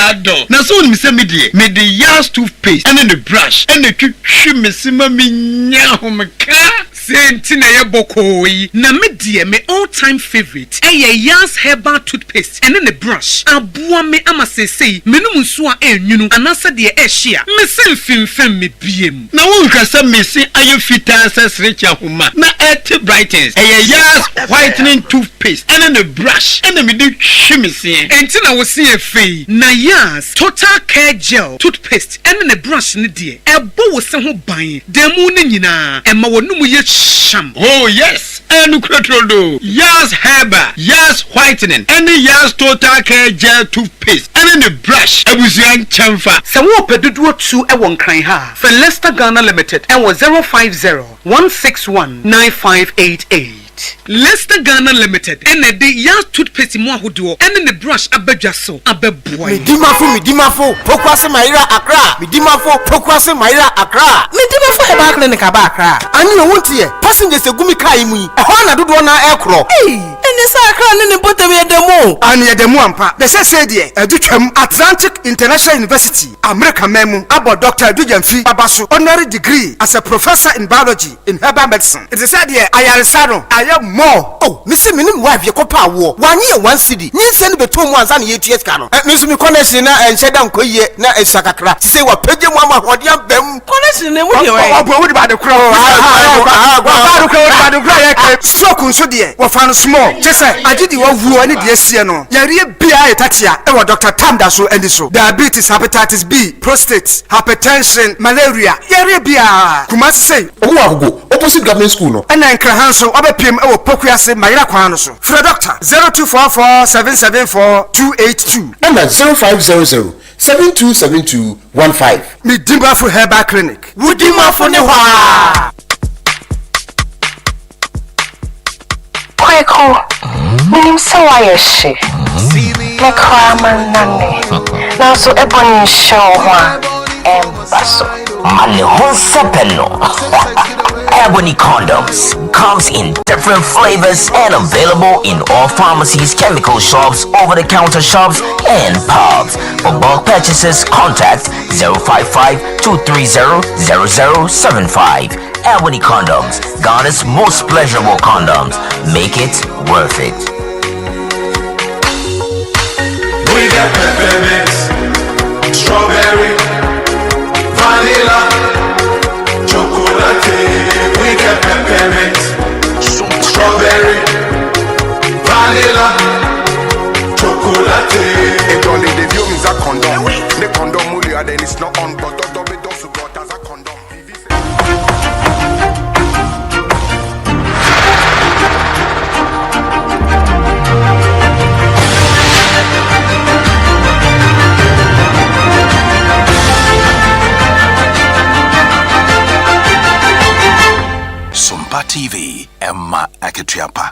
ado na so ni se me de yas toothpaste and the brush and the twitwi mesima menya homka senti na ye bokoyi na me de me all time favorite yas herbal toothpaste and the brush aboa me amasesei menum nso a enwunu anasa de ehia me semfimfem me biem na wonka se mesi aye fita sesrecha homa na et brightens yas whitening toothpaste and the brush and the middle shimmy. And tina was see a fee. Na yas total care gel toothpaste and the brush in the dear. A bow was some buying. Demunina and Mawanumu yet sham. Oh, yes, and Crotrodo. Yas herba, yas whitening and the yas total care gel toothpaste and the brush. I was young chamfa. Some more pedudwo 2 a 1 crying ha. For Leicester Ghana Limited and was 050 161 9588. Leicester Ghana Limited and the yas toothpaste mo ahodo and the brush abadwaso abeboy
midimafo pokwase maira akra midimafo pokwase maira akra midimafo e ba clinic aba akra ani o wontie passengers egumi kai mu e ho na dodo na ekro ene sa akra ne botem yedemu ani yedemu ampa de se de edutwam Atlantic International University America memu abo Dr. Adujamfi abaso honorary degree as a professor in biology in herbal medicine it is said here ayaresado more. Oh, Missy Minim wife, your copa war. 1 year, 1 city. You send the 2 months and 8 years. Cano. Miss me connection and said, Uncle, ye, na a sakakra. Say what Peggy Mama, what you have them. Connection, what you are about the crowd. So, Consudia, what found small. Just say, I did you who any dear Siano. Yaria B.I. Tatia, or Dr. Tamdaso and so. Diabetes, hepatitis B, prostate, hypertension, malaria. Yaria B.I. Kumasi say, oh, opposite government school. And then Krahanso, Abapim. Our Pokuase Maira Kwanoso. For the doctor 0244 774 282
and 0500 7272 15.
Midimba for Herbal Clinic. Wudima for Newa.
Kweko, minim sawaye she. Mekwa nane. Na so ebony showa embaso.
Mane honsepeno. Ebony condoms comes in different flavors and available in all pharmacies, chemical shops, over-the-counter shops, and pubs. For bulk purchases, contact 055-230-0075. Ebony condoms, Ghana's most pleasurable condoms. Make it worth it.
We got peppermint, strawberry, vanilla, chocolate. We got peppermint, strawberry, vanilla, chocolate.
It only the view is a condom. The condom will you then it's not on, but double dose got as a condom.
Sompa TV, Emma Aketiapa.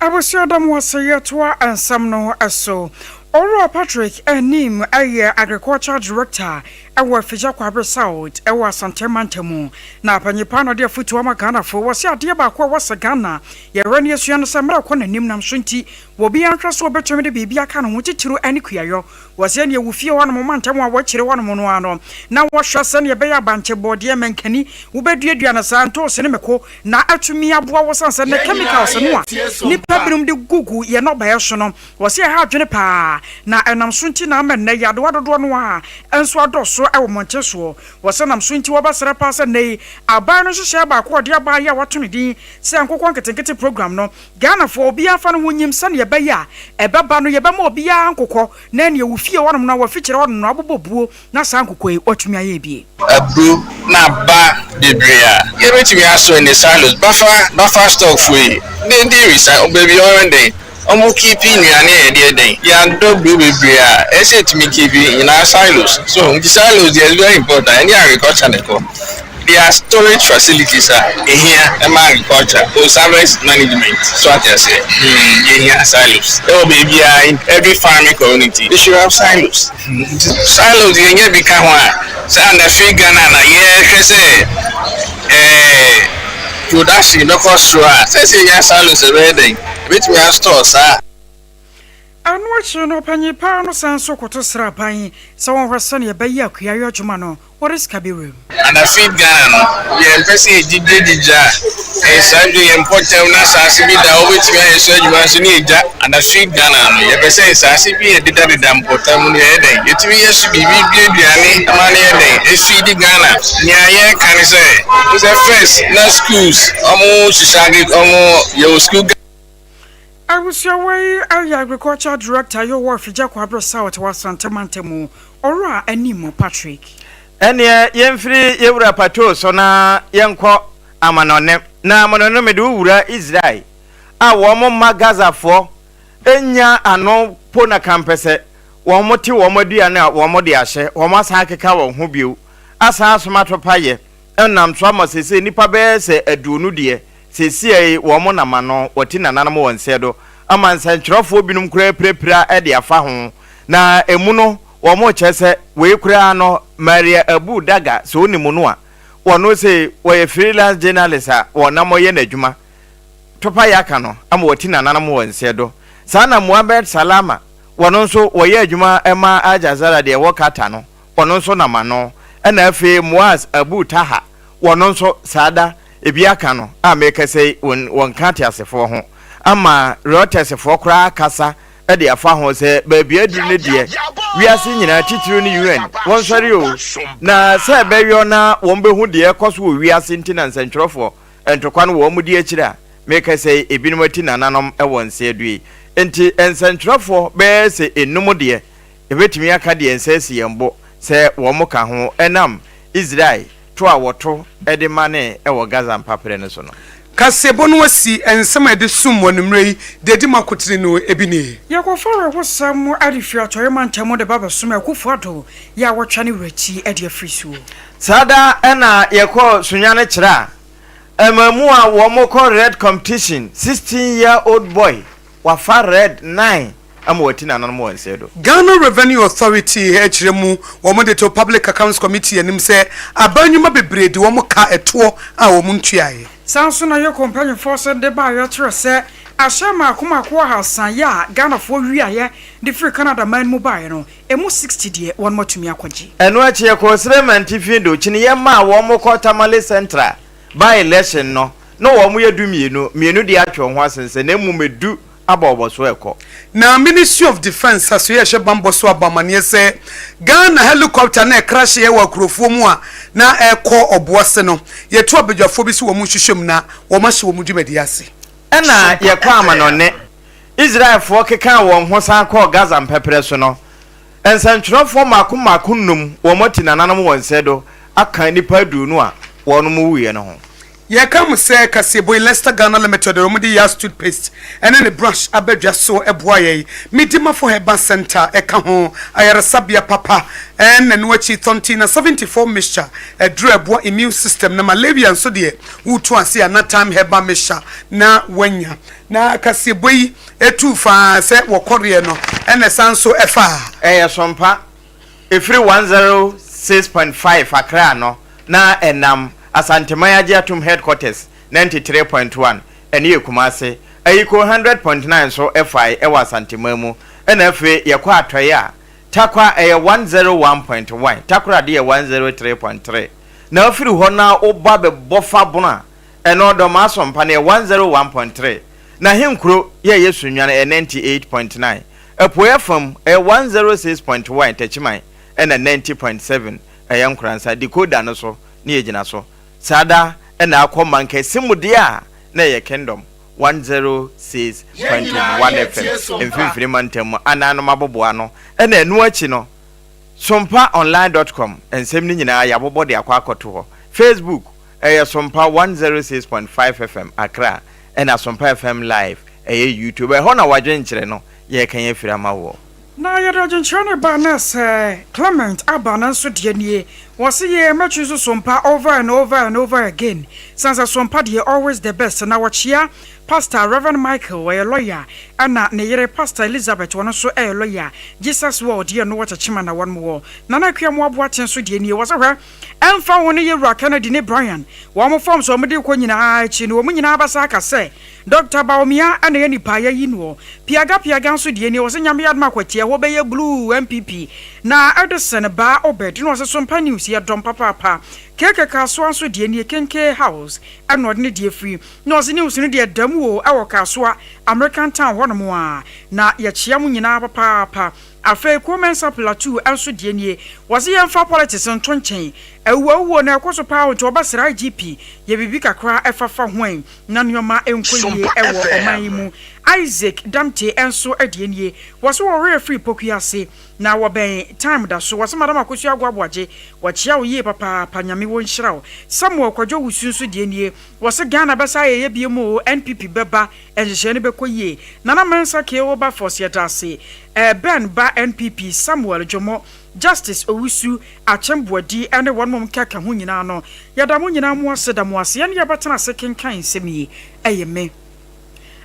Abosiodam was a year to and some no so. Oro Patrick Enim, a agriculture director, ewo afija kwabre south ewo asante mantemu na apanyipa no de afutu ama Ghana fo wo se ade ba kwa wo se Ghana ye rani asua no se mra kwa nanim nam so nti wo bi antwa so betwem de bibia ka no ho titiro ani kuyayo wo se ne ewufie wo no mantemu a wo kire wo no no ano na wo hwase ne be ya banche bode menkani wo beduadua na santo se ne meko na atumi aboa wo sanse ne chemicals no a nipa binum de gugu ye no ba ye so no wo se ha adwene pa na enam so nti na amenne ya do dodo no a enso adoso e wo monche so wo se nam so nti wo basra pa se nei aban no hye ba ko de aba ya wato ne din se ankokon ketenkete program no Ghana fo obi afa no wonyim se ne be ya ebeba no ye be ma obi ya ankokɔ na ne ewufie wonom na wo fikire wonom na abobobuo na sa ankokɔ e otumi aye bie
abru na ba debrea ye betimi aso in the silos buffer stock free dey resign obebi orende omo keeping nuane e dey ya do bebrea ese timi keeping in our silos so the silos is very important any agriculture neko their storage facilities are here agriculture or service management so at say here silos there will be in every farming community they should have silos you become one so and the figure na say production no cost say yes silos already which we have stores
anwachi no panyipa no sanso koto srapan se won hwese ne be yi akuyayo adwuma no Boris Kabiru
and the feed Ghana we emphasis digja sanjo important na sase bi da obetimi ayeso adwuma so ne eja and the feed Ghana no ye be say sase bi e dida important ne e den yetimi yesu bibi aduane amane e den e feed Ghana nya ye kan say is a first na schools omo shisage omo your school
I was your way agriculture director your work for Jakwabre South was Santa Mantemu ora animo Patrick
ene yemfiri yewura pato so na yenko amanone na amanone me do wura Israel a wo mo magaza fo enya ano pona kampese wo mo ti wo mo dua na wo mo de ahye wo ma sa keka wo ho biu asa asomato paye enam so amasese nipa be se aduonu de sesi wo mo namano woti nananam wonsedo amansantrofo binum kura prepra e de afa ho na emu no wo mo chese we kura no Maria Abu Daga so ni mu no a wono se we freelance journalist a wona moye na adwuma topa yaka no am woti nananam wonsedo sana Muhammad Salama wono so woye adwuma ema Ajazara de wokata no wono so namano na afi Muaz Abu Taha wono so sada ebiaka no ameka sei won kati asefo ho ama Reuters fo kra kasa e de afa ho se ba bia du ne de wiase nyina titiri ni UN won sori o na se be wi na won be hu de koso wiase ntinanse ntwerofo entokwa no wo mu di akira meka sei ebinom ati nananom e won se adui enti ensentwerofo be se enum de ebetimi aka de ensesi yembo se wo mu ka ho enam Israel to a woto edemane e wo Gaza mpapre ne so no
kasebo no wasi ensema de sum wonumrei dedi makotire no ebini
yakoforo hosam adifia toyema ntamo de baba sum akufodo ya wotwane wrachi ade afrisu
sada ena yeko sunyane kira emamu a wo moko red competition 16-year-old boy wafa red 9 amwati nanan mo nsedo
Ghana Revenue Authority hechiremu wo de to Public Accounts Committee anim se abanyuma bebredi wo ka eto a wo ntuaye
sanso na yo companion force de ba yo tire se ashama akoma ko hasan ya Ghana fo wiaye de free Canada man mobile no emu 60 de won matumi akwaji
eno achi ye ko sremanti findo chini ye ma wo moko tamale central by election no wo mu yedu mienu de atwo ho asense na emu medu aboboso eko
na Ministry of Defense aso ye hye bamboso abamane se Ghana helicopter na crash ye wa kurofo mu a na eko oboase no ye to abedwafo bi se wo mu hwehwem na wo ma hye wo mu dwumadi ase
ena ye kwa amanone Israel fo keka wo ho san ko Gaza mpepere so no ensantwerofo makomakonum wo moti nananam wonsedo aka nipa duunu a wono mu wiye no ho
ye kam se kasebo Leicester Ghana Limited romudi ya toothpaste ene ne brush abedwa so eboaye midima for heba center eka ho ayaresabia papa ene no achi 74 mixture edru eboa immune system na malaria so de wutu ase na time heba mixture na wanya na kasebo yi etu fa se wokore no ene sanso efa
Sompa efiri 106 106.5 Accra no na enam Asantemayagye atum headquarters 93.1 ene Kumase ayiko 100.9 so FI ewa Asantemamu ena fe yakwa atoye a takwa 101.1 takura de 103.3 na afiri ho na oba be bofa bona eno do ma Sompa ne 101.3 na hinkro ye yesunwane 98.9 Apoya from 106.1 Techimai and 90.7 a young cransa decoder no so near Jinaso. Sada and our comanke Simudia near Kingdom 106.1 FM in Fremantle and Anamabuano and then watchino sompaonline.com and sending in a yabobody aquaco to Facebook a Sompa 106.5 FM Accra and a Sompa FM live a YouTube a Hona Wajen Chireno. Ye kan ye firama wo
na ye rajin chone banas Clement abana so de nie was ye match so Sompa over and over and over again since Sompa de always the best na wachia Pastor Reverend Michael a lawyer ana ne yere Pastor Elizabeth wono so a lawyer Jesus word de no wacha chima na one more na na kwia mo aboaten so de nie was hwe emfa woni ye wura Kennedy ne Brian wo mo form so mo de ko nyina chi no mo nyina abasa aka se Dr. Baumia ana ye nipa ya yinwo piaga so de nie was nyame yadma kwatie wo be ye blue MPP na Edison ba obed no so Sompa news ye dom papa keke Akosua so de nie kenke house anod ne de free no so news ne de dam wo awo Akosua American town hono a na ye chia mu nyina papa afa commensa plateau anso de nie was ye mfa politics ntonchen ewo na ekoso pa wo to obasra IGP ye bibi kakra efafa hwan na nyoma enkoye ewo oman mu Isaac Damte enso de nie was wo free pokuase na wo ben time da so was madam Akosua Aboagye wo chia wo ye papa nyame wo nhyiraw Samuel Kwadwo wusunsu de nie was Ghana besa ye biemu NPP beba enhye ne bekoye nana mensa ke wo ba force yetase Ben ba NPP Samuel Jomo Justice Owusu Achembuadi ene won mom kaka hu nyina no yada mu nyina mu aseda mu ase ene yabetana sekin kan semi eyeme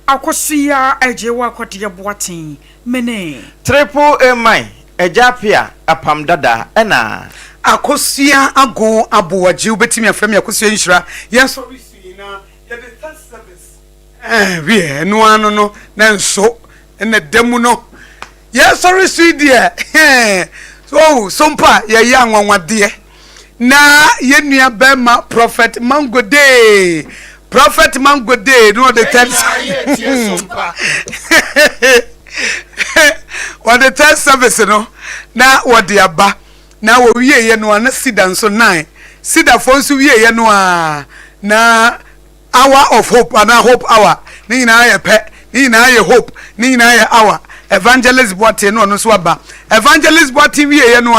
Akosua Agyeiwaa kwade boaten mene
triple A ejapia apam dada ena
Akosua ago Aboagye obetimi afrem Akosua nhira yes na ye the third service we no ano no na nso ene demu no yes sorry dear so Sompa ye ya nwanwade na ye nua bema Prophet Mangode no the third what the third service no na what the aba na wo wie ye no na sida nso 9 sida fo nso wie ye no na hour of hope and hope hour ni na ye pe ni na ye hope ni na ye hour evangelist boate no no so aba evangelist boate wie ye no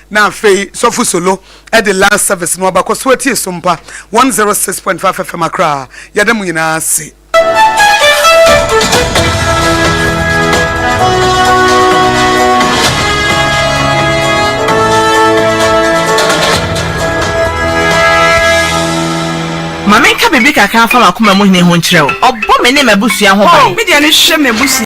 na fei sofu solo at the last service no aba ko so tie Sompa 106.5 FM Accra yada mu nyina se
Mama nka bibi kaka fa makoma mo hene ho nkyerɛ wo. Obbo me ne mabusua ho ba. Me de ne hwɛ mabusia